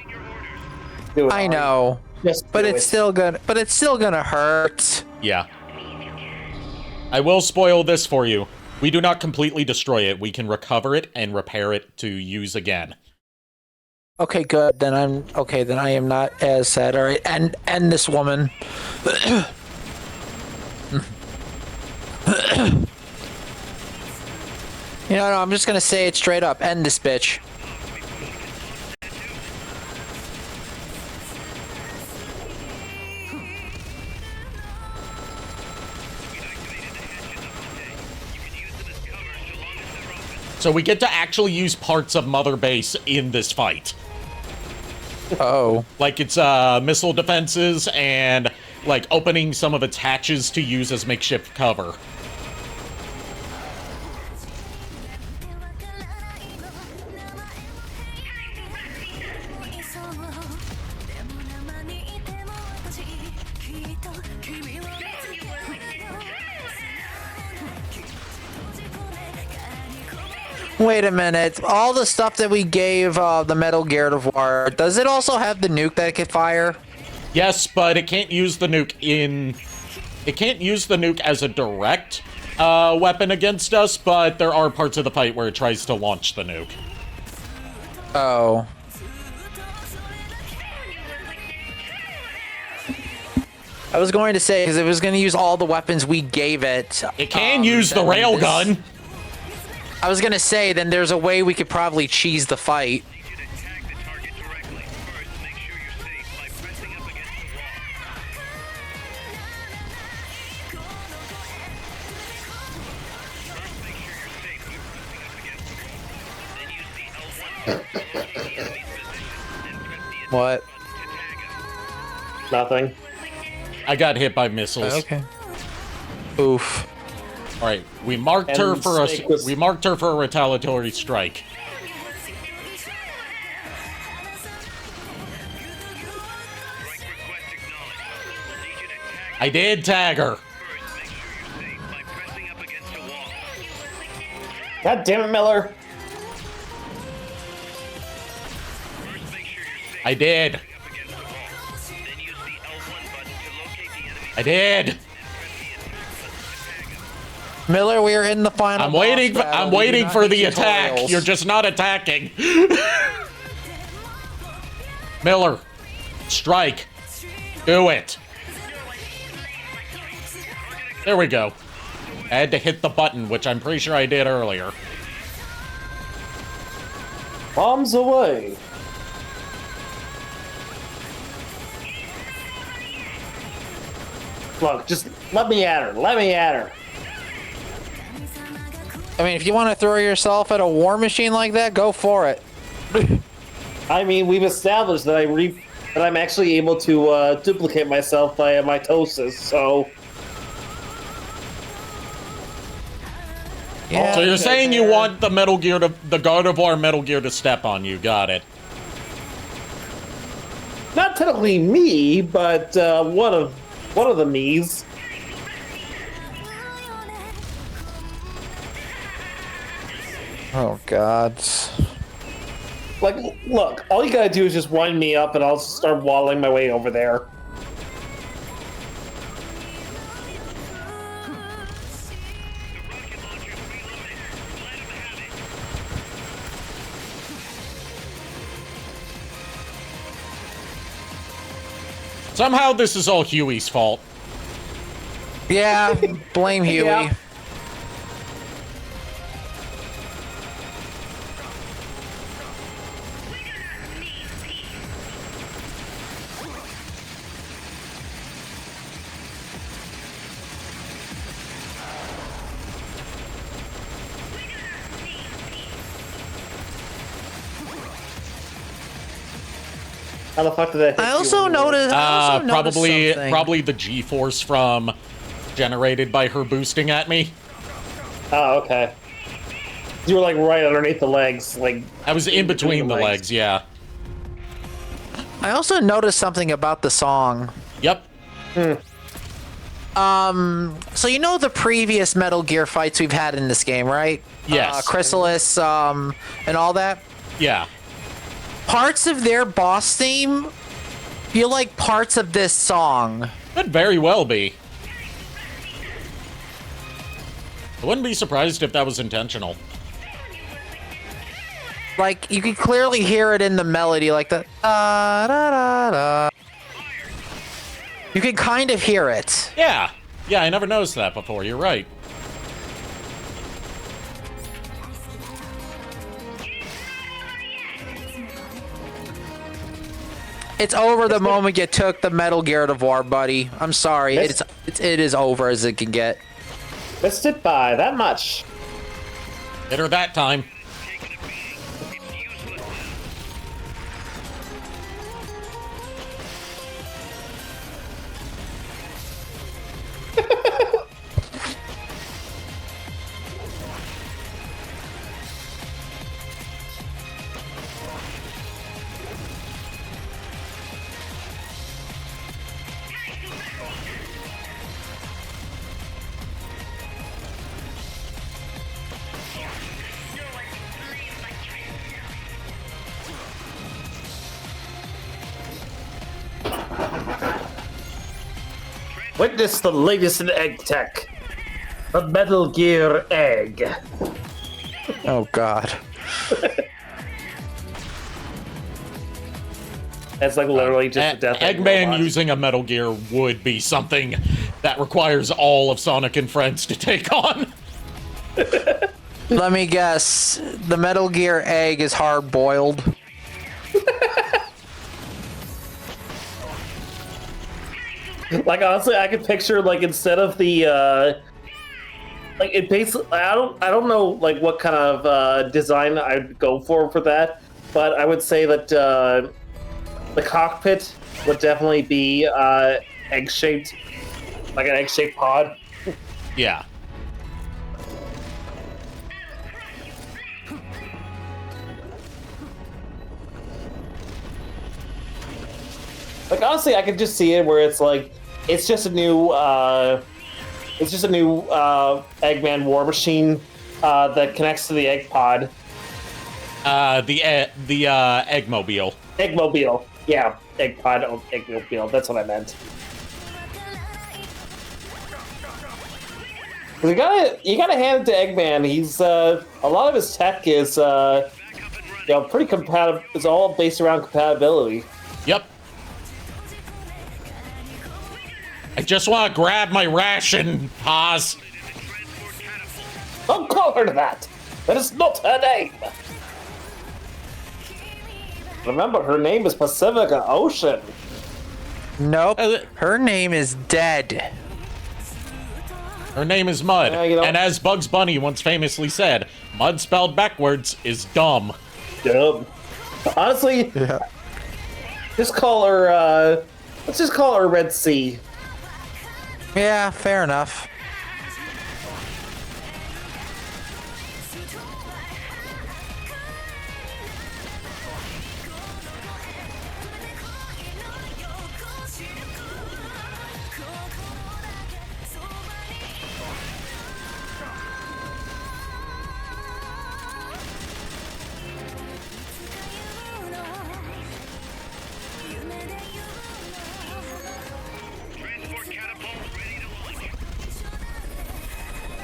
Do it, I Ari. know, Just but do it's it. still gonna hurt. Yeah. I will spoil this for you. We do not completely destroy it. We can recover it and repair it to use again. Okay, good. Then I am not as sad. All right, and this woman. You know, no, I'm just gonna say it straight up. End this bitch. So we get to actually use parts of Mother Base in this fight. Oh. Like its missile defenses and like opening some of its hatches to use as makeshift cover. Wait a minute. All the stuff that we gave the Metal Gear of War, does it also have the nuke that it can fire? Yes, but it can't use the nuke in It can't use the nuke as a direct weapon against us, but there are parts of the fight where it tries to launch the nuke. Oh. I was going to say, because it was going to use all the weapons we gave it. It can use the railgun. I was going to say, then there's a way we could probably cheese the fight. What? Nothing. I got hit by missiles. Okay. Oof. All right, we marked her for a retaliatory strike. I did tag her. God damn it, Miller. I did. I did. Miller, we are in the final. I'm waiting. I'm waiting for the attack. You're just not attacking. Miller, strike. Do it. There we go. I had to hit the button, which I'm pretty sure I did earlier. Bombs away. Look, just let me at her. Let me at her. I mean, if you want to throw yourself at a war machine like that, go for it. I mean, we've established that I'm actually able to duplicate myself via mitosis. So. Yeah. So you're saying you want the the God of War Metal Gear to step on you? Got it. Not technically me, but one of the me's. Oh God. Like, look, all you gotta do is just wind me up and I'll start waddling my way over there. Somehow this is all Huey's fault. Yeah, blame Huey. Yeah. How the fuck did that hit I also noticed. Probably the G-force from generated by her boosting at me. Oh, okay. You were like right underneath the legs, like I was in between the legs, yeah. I also noticed something about the song. Yep. So you know the previous Metal Gear fights we've had in this game, right? Yes. Chrysalis, and all that. Yeah. Parts of their boss theme feel like parts of this song. Could very well be. I wouldn't be surprised if that was intentional. Like, you can clearly hear it in the melody, like the da da da da. You can kind of hear it. Yeah. Yeah, I never noticed that before. You're right. It's over the moment you took the Metal Gear of War, buddy. I'm sorry. It is over as it can get. Missed it by that much. Hit her that time. Witness the latest in egg tech. The Metal Gear egg. Oh God. That's like literally just a death egg Eggman robot. using a Metal Gear would be something that requires all of Sonic and Friends to take on. Let me guess. The Metal Gear egg is hard boiled. Like honestly, I could picture like instead of the like it basically I don't know like what kind of design I'd go for that, but I would say that the cockpit would definitely be egg shaped, like an egg shaped pod. Yeah. Like honestly, I could just see it where it's like it's just a new Eggman War Machine that connects to the egg pod. The Eggmobile. Eggmobile. Yeah, egg pod, Eggmobile. That's what I meant. You gotta hand it to Eggman. He's a lot of his tech is pretty compatible. It's all based around compatibility. Yep. I just want to grab my ration, Haas. Don't call her that. That is not her name. Remember, her name is Pacifica Ocean. Nope. Her name is Dead. Her name is Mud. And as Bugs Bunny once famously said, Mud spelled backwards is dumb. Dumb. Honestly, Yeah. just call her, let's just call her Red Sea. Yeah, fair enough.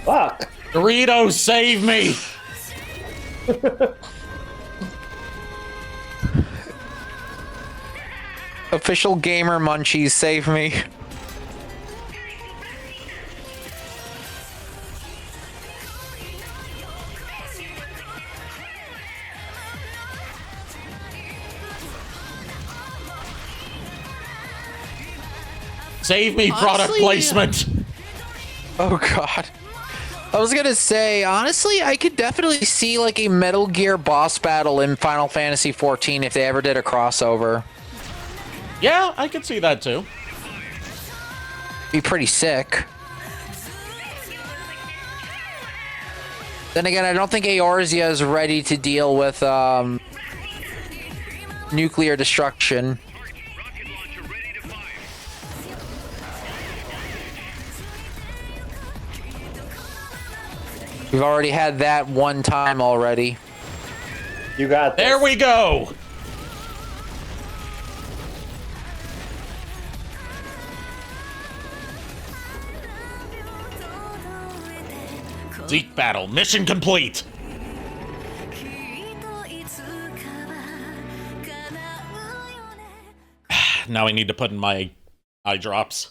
Fuck. Doritos, save me! Official gamer munchies, save me. Save me, product Honestly, placement! Oh God. I was gonna say, honestly, I could definitely see like a Metal Gear boss battle in Final Fantasy XIV if they ever did a crossover. Yeah, I could see that too. Be pretty sick. Then again, I don't think Eorzea is ready to deal with nuclear destruction. We've already had that one time already. You got this. There we go! Zeke battle, mission complete! Now I need to put in my eye drops.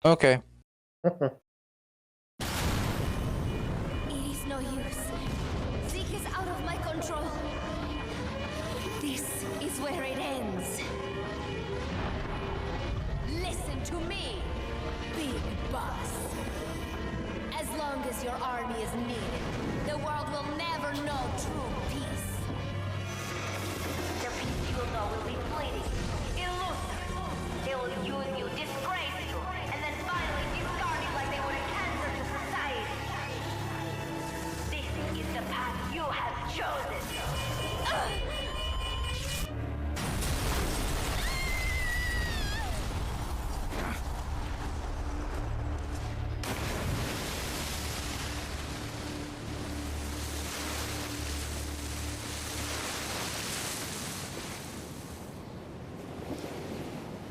Okay. It is no use. Zeke is out of my control. This is where it ends. Listen to me, Big Boss. As long as your army is needed, the world will never know true peace. The peace you will know will be fleeting, illusory. They will use you, disgrace you, and then finally discard you like they would a cancer to society. This is the path you have chosen.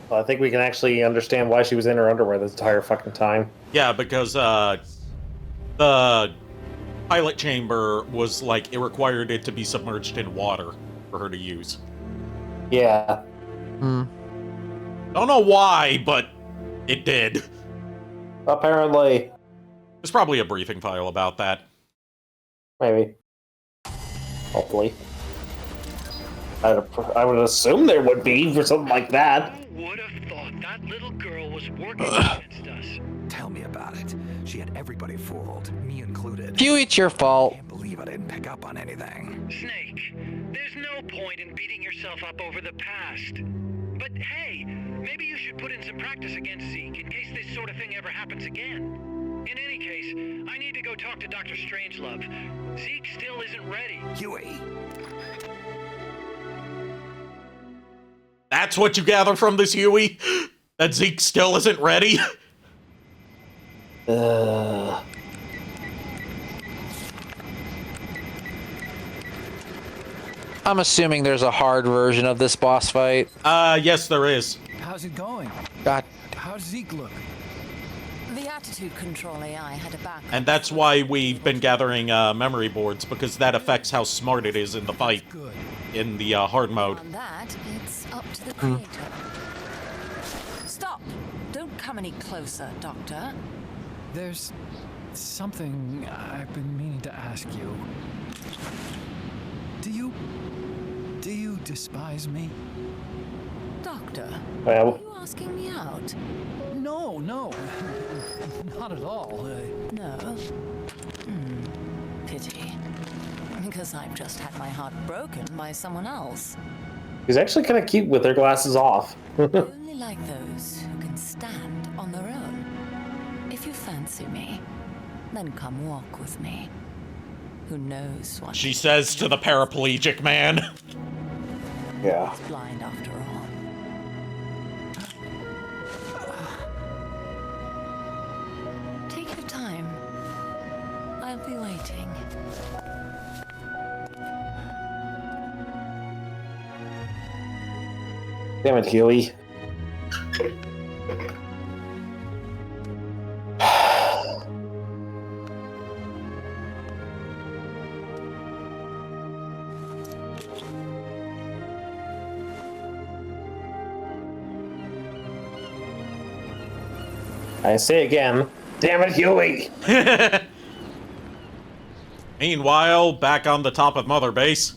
Well, I think we can actually understand why she was in her underwear this entire fucking time. Yeah, because the pilot chamber was like, it required it to be submerged in water for her to use. Yeah. Hmm. Don't know why, but it did. Apparently. There's probably a briefing file about that. Maybe. Hopefully. I would assume there would be for something like that. Who would have thought that little girl was working against us? Tell me about it. She had everybody fooled, me included. Huey, it's your fault. Can't believe I didn't pick up on anything. Snake, there's no point in beating yourself up over the past. But hey, maybe you should put in some practice against Zeke in case this sort of thing ever happens again. In any case, I need to go talk to Dr. Strangelove. Zeke still isn't ready. Huey! That's what you gather from this, Huey? That Zeke still isn't ready? I'm assuming there's a hard version of this boss fight. Yes, there is. How's it going? God. How's Zeke look? The attitude control AI had a back. And that's why we've been gathering memory boards, because that affects how smart it is in the fight. Good. In the hard mode. On that, it's up to the creator. Stop! Don't come any closer, Doctor. There's something I've been meaning to ask you. Do you despise me? Doctor, Well. are you asking me out? No, not at all. No? Pity. Because I've just had my heart broken by someone else. She's actually kind of cute with her glasses off. I only like those who can stand on their own. If you fancy me, then come walk with me. Who knows what She says to the paraplegic man. Yeah. is blind after all. Take your time. I'll be waiting. Damn it, Huey. I say again, damn it, Huey! Meanwhile, back on the top of Mother Base.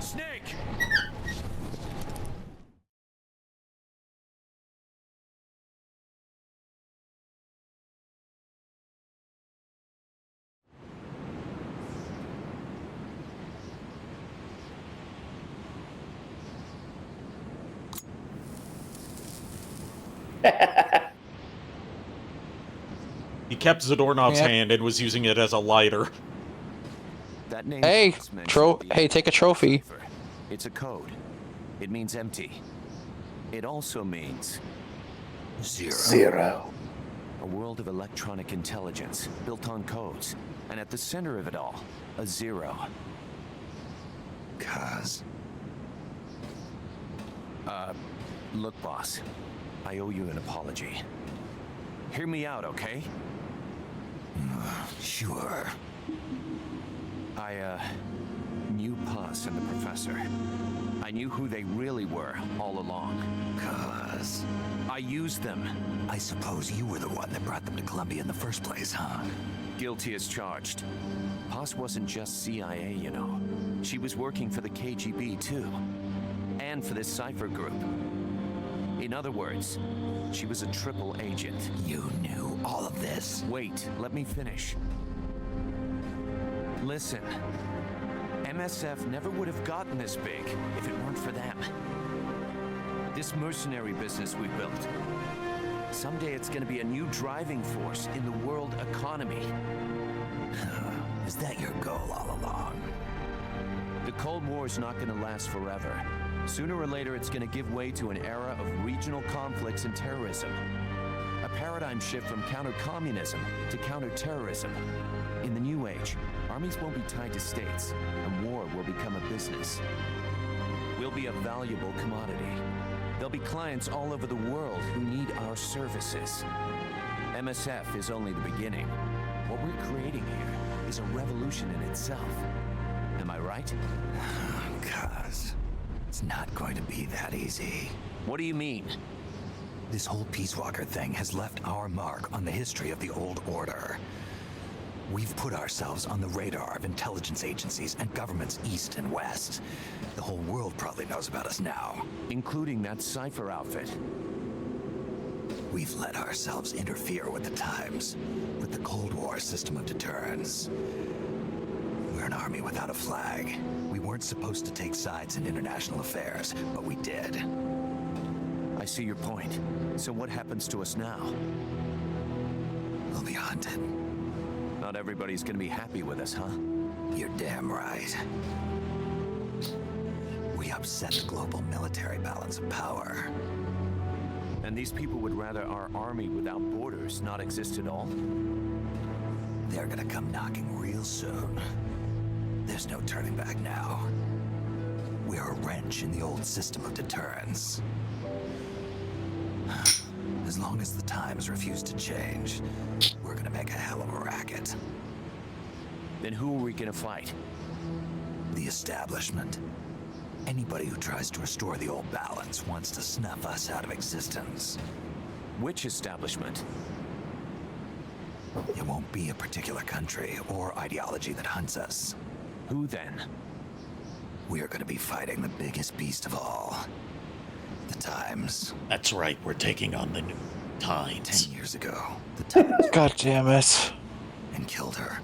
Snake! He kept Zadornov's Yep. hand and was using it as a lighter. That name Hey, is mentioned in the hey, take a trophy. cipher. It's a code. It means empty. It also means Zero. a world of electronic intelligence built on codes, and at the center of it all, a zero. Look, boss, I owe you an apology. Hear me out, okay? Sure. I knew Puss and the Professor. I knew who they really were all along. I used them. I suppose you were the one that brought them to Columbia in the first place, huh? Guilty as charged. Puss wasn't just CIA, you know. She was working for the KGB, too. And for this cipher group. In other words, she was a triple agent. You knew all of this? Wait, let me finish. Listen. MSF never would have gotten this big if it weren't for them. This mercenary business we built. Someday it's gonna be a new driving force in the world economy. Is that your goal all along? The Cold War's not gonna last forever. Sooner or later, it's gonna give way to an era of regional conflicts and terrorism. A paradigm shift from counter-communism to counter-terrorism. In the new age, armies won't be tied to states, and war will become a business. We'll be a valuable commodity. There'll be clients all over the world who need our services. MSF is only the beginning. What we're creating here is a revolution in itself. Am I right? Cuz, it's not going to be that easy. What do you mean? This whole Peace Walker thing has left our mark on the history of the old order. We've put ourselves on the radar of intelligence agencies and governments east and west. The whole world probably knows about us now. Including that Cypher outfit. We've let ourselves interfere with the times, with the Cold War system of deterrence. We're an army without a flag. We weren't supposed to take sides in international affairs, but we did. I see your point. So what happens to us now? We'll be hunted. Not everybody's gonna be happy with us, huh? You're damn right. We upset the global military balance of power. And these people would rather our army without borders not exist at all? They're gonna come knocking real soon. There's no turning back now. We're a wrench in the old system of deterrence. As long as the times refuse to change, we're gonna make a hell of a racket. Then who are we gonna fight? The establishment. Anybody who tries to restore the old balance wants to snuff us out of existence. Which establishment? It won't be a particular country or ideology that hunts us. Who then? We're gonna be fighting the biggest beast of all. The Times. That's right, we're taking on the new Times. 10 years ago, the Times God damn it. and killed her.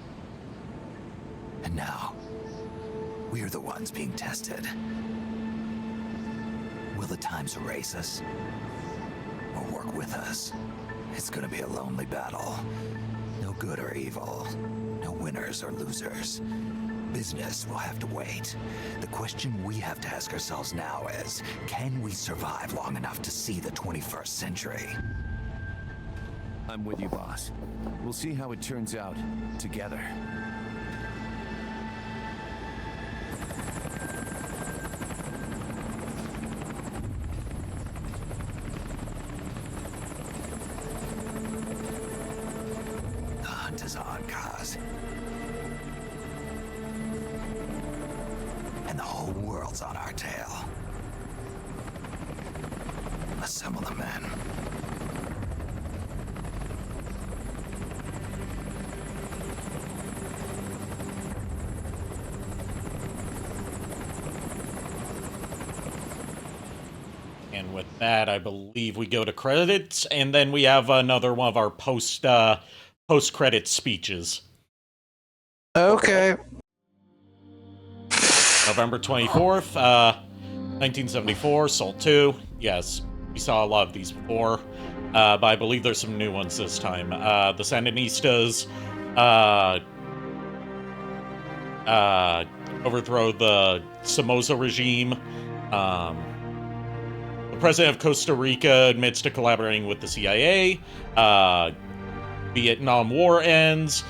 And now, we're the ones being tested. Will the Times erase us? Or work with us? It's gonna be a lonely battle. No good or evil. No winners or losers. Business will have to wait. The question we have to ask ourselves now is, can we survive long enough to see the 21st century? I'm with you, boss. We'll see how it turns out together. The hunt is on, Kaz. And the whole world's on our tail. Assemble the men. And with that, I believe we go to credits, and then we have another one of our post-credit speeches. Okay. November 24th, 1974, Salt 2. Yes, we saw a lot of these before, but I believe there's some new ones this time. The Sandinistas overthrow the Somoza regime. The president of Costa Rica admits to collaborating with the CIA. Vietnam War ends.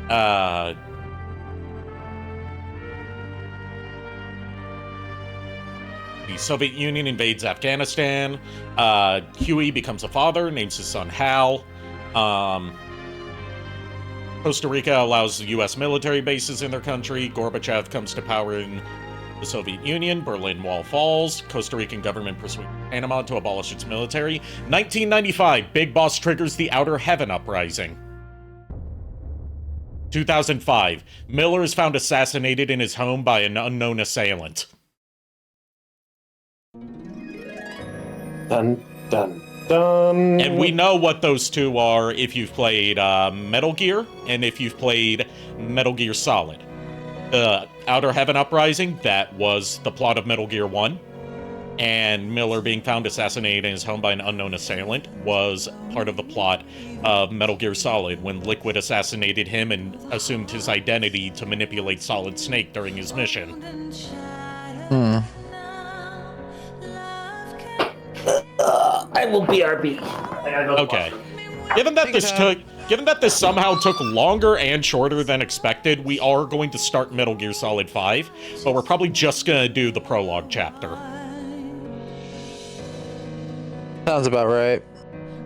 The Soviet Union invades Afghanistan. Huey becomes a father, names his son Hal. Costa Rica allows U.S. military bases in their country. Gorbachev comes to power in the Soviet Union. Berlin Wall falls. Costa Rican government persuades Panama to abolish its military. 1995, Big Boss triggers the Outer Heaven Uprising. 2005, Miller is found assassinated in his home by an unknown assailant. Dun, dun, dun. And we know what those two are if you've played Metal Gear and if you've played Metal Gear Solid. The Outer Heaven Uprising, that was the plot of Metal Gear 1. And Miller being found assassinated in his home by an unknown assailant was part of the plot of Metal Gear Solid, when Liquid assassinated him and assumed his identity to manipulate Solid Snake during his mission. I will BRB. I gotta go to the Okay. washroom. Given that this somehow took longer and shorter than expected, we are going to start Metal Gear Solid 5, but we're probably just gonna do the prologue chapter. Sounds about right.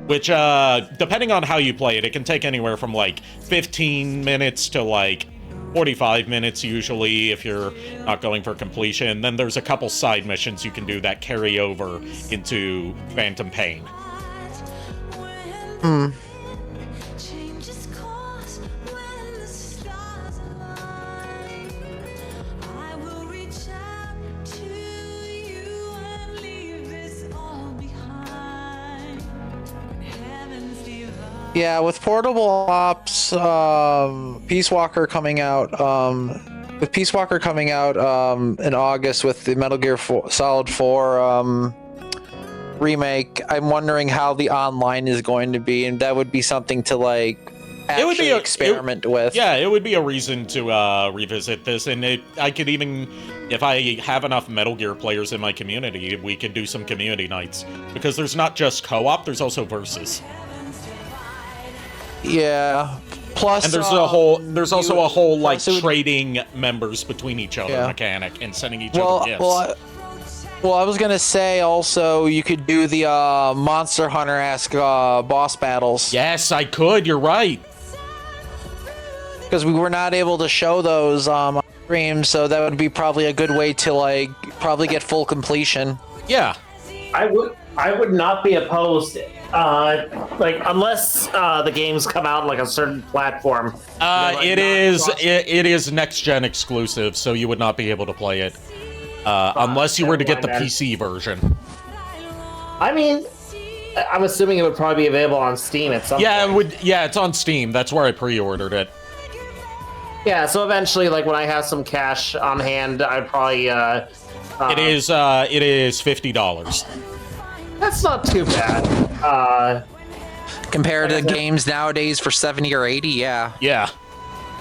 Which, depending on how you play it, it can take anywhere from like 15 minutes to like 45 minutes usually if you're not going for completion. Then there's a couple side missions you can do that carry over into Phantom Pain. Yeah, with Portable Ops, Peace Walker coming out, in August with the Metal Gear Solid 4 remake, I'm wondering how the online is going to be, and that would be something to like actually experiment with. Yeah, it would be a reason to revisit this, and I could even, if I have enough Metal Gear players in my community, we could do some community nights, because there's not just co-op, there's also versus. Yeah. Plus, and there's also a whole like trading members between each other mechanic and sending each other gifts. Well, I was gonna say also you could do the Monster Hunter-esque boss battles. Yes, I could. You're right. Because we were not able to show those on stream, so that would be probably a good way to like probably get full completion. Yeah. I would not be opposed. Like unless the games come out on like a certain platform. It is next gen exclusive, so you would not be able to play it unless you were to get the PC version. I mean, I'm assuming it would probably be available on Steam at some point. Yeah, it would. Yeah, it's on Steam. That's where I pre-ordered it. Yeah, so eventually, like when I have some cash on hand, I'd probably. It is $50. That's not too bad. Compared to games nowadays for 70 or 80, yeah. Yeah.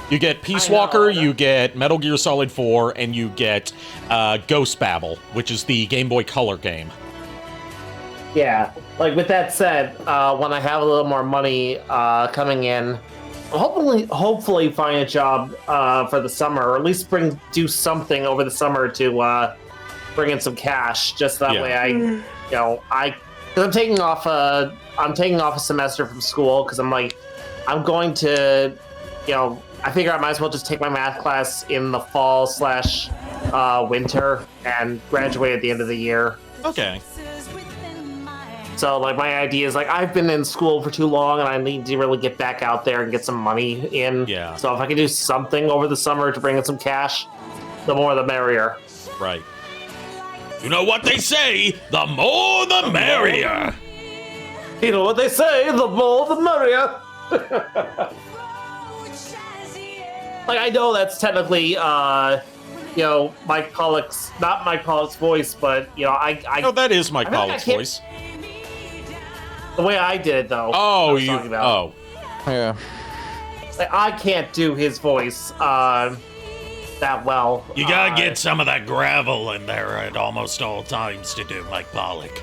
You get Peace Walker, you get Metal Gear Solid 4, and you get Ghost Babel, which is the Game Boy Color game. Yeah. Like with that said, when I have a little more money coming in, I'll hopefully find a job for the summer, or at least do something over the summer to bring in some cash. Just that way, because I'm taking off a semester from school because I'm going to, I figure I might as well just take my math class in the fall/winter and graduate at the end of the year. Okay. So, like, my idea is, like, I've been in school for too long, and I need to really get back out there and get some money in. Yeah. So if I can do something over the summer to bring in some cash, the more the merrier. Right. You know what they say, the more the merrier. You know what they say, the more the merrier. Like, I know that's technically, Mike Pollock's, not Mike Pollock's voice, but, I... No, that is Mike Pollock's voice. The way I did it, though. Oh, yeah. Like, I can't do his voice that well. You gotta get some of that gravel in there at almost all times to do Mike Pollock.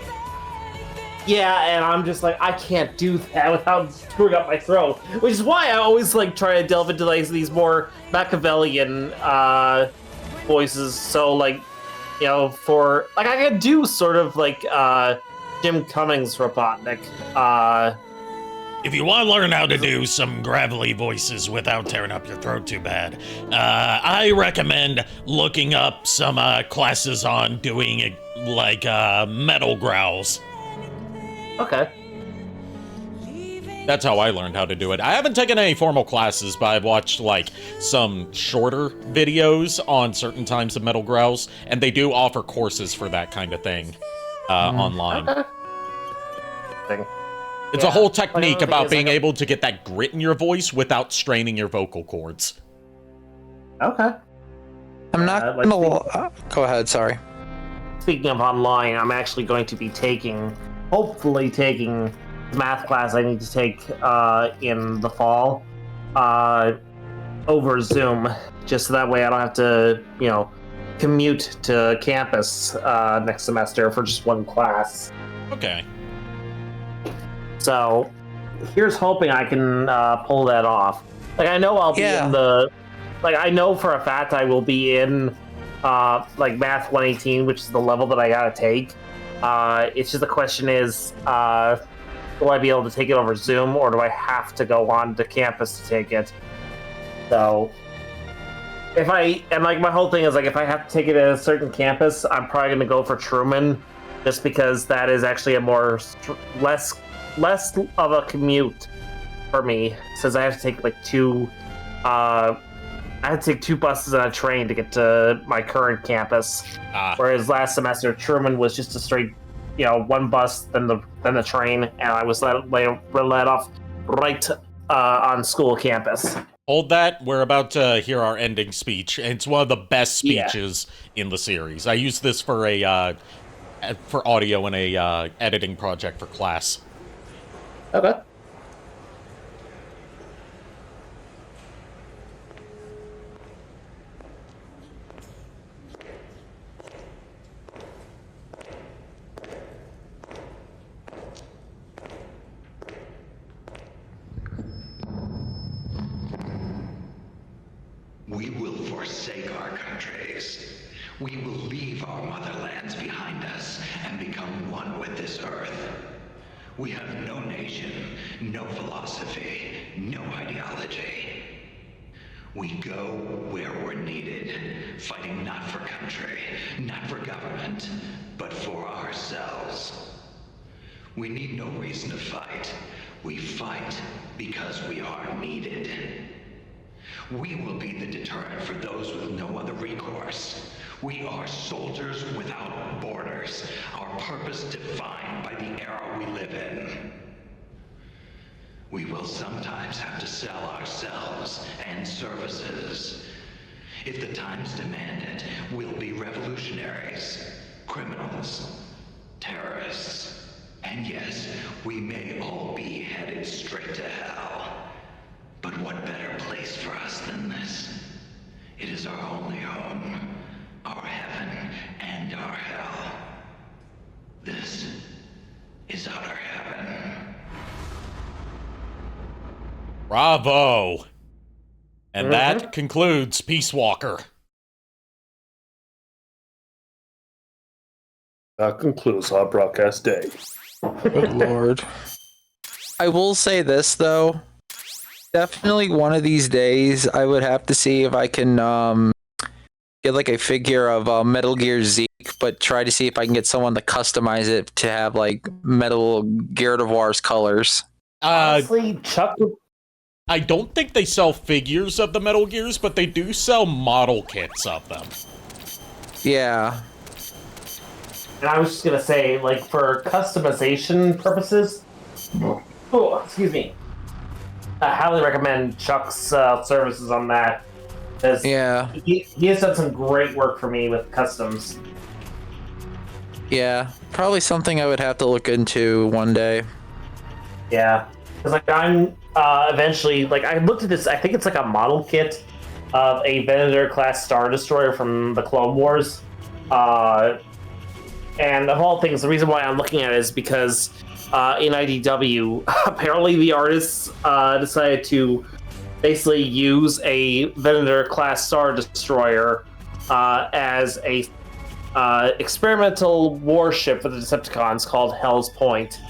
Yeah, and I'm just like, I can't do that without screwing up my throat. Which is why I always try to delve into these more Machiavellian voices. So I could do sort of Jim Cummings Robotnik. If you want to learn how to do some gravelly voices without tearing up your throat too bad, I recommend looking up some classes on doing metal growls. Okay. That's how I learned how to do it. I haven't taken any formal classes, but I've watched some shorter videos on certain types of metal growls, and they do offer courses for that kind of thing online. Okay. It's a whole technique about being able to get that grit in your voice without straining your vocal cords. Okay. I'm not gonna... go ahead, sorry. Speaking of online, I'm actually going to be hopefully taking the math class I need to take in the fall over Zoom, just so that way I don't have to, commute to campus next semester for just one class. Okay. So, here's hoping I can pull that off. Like, I know I'll be in the... Like, I know for a fact I will be in, like, Math 118, which is the level that I gotta take. It's just the question is, will I be able to take it over Zoom, or do I have to go on to campus to take it? So, my whole thing is, like, if I have to take it at a certain campus, I'm probably going to go for Truman, just because that is actually a less of a commute for me, since I have to take, like, I had to take 2 buses and a train to get to my current campus. Whereas last semester, Truman was just a straight, 1 bus, then the train, and I was let off right on school campus. Hold that. We're about to hear our ending speech, and it's one of the best speeches in the series. I use this for for audio in a editing project for class. Okay. We will forsake our countries. We will leave our motherlands behind us and become one with this earth. We have no nation, no philosophy, no ideology. We go where we're needed, fighting not for country, not for government, but for ourselves. We need no reason to fight. We fight because we are needed. We will be the deterrent for those with no other recourse. We are soldiers without borders, our purpose defined by the era we live in. We will sometimes have to sell ourselves and services. If the times demand it, we'll be revolutionaries, criminals, terrorists, and yes, we may all be headed straight to hell. But what better place for us than this? It is our only home, our heaven, and our hell. This is outer heaven. Bravo! And that concludes Peace Walker. That concludes our broadcast day. Good lord. I will say this, though. Definitely one of these days, I would have to see if I can get like a figure of Metal Gear Zeke, but try to see if I can get someone to customize it to have like Metal Gear War's colors. Honestly, Chuck... I don't think they sell figures of the Metal Gears, but they do sell model kits of them. Yeah. And I was just going to say, like, for customization purposes... Oh, excuse me. I highly recommend Chuck's services on that. Yeah. He has done some great work for me with customs. Yeah. Probably something I would have to look into one day. Yeah. Because, like, I'm eventually... Like, I looked at this... I think it's like a model kit of a Venator-class Star Destroyer from the Clone Wars. And of all things, the reason why I'm looking at it is because... in IDW, apparently the artists decided to basically use a Venator-class Star Destroyer as a experimental warship for the Decepticons called Hell's Point.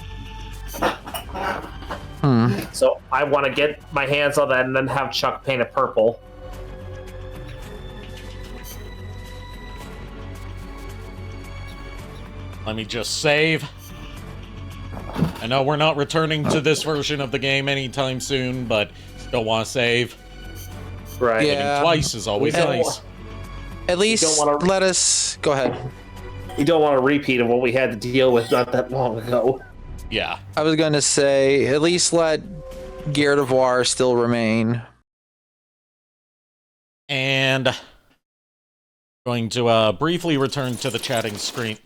So I want to get my hands on that and then have Chuck paint it purple. Let me just save. I know we're not returning to this version of the game anytime soon, but still want to save. Right. Saving twice is always nice. At least let us... Go ahead. We don't want a repeat of what we had to deal with not that long ago. Yeah. I was going to say, at least let Gear of War still remain. And going to briefly return to the chatting screen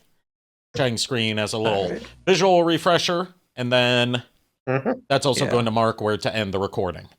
as a little visual refresher, and then that's also going to mark where to end the recording.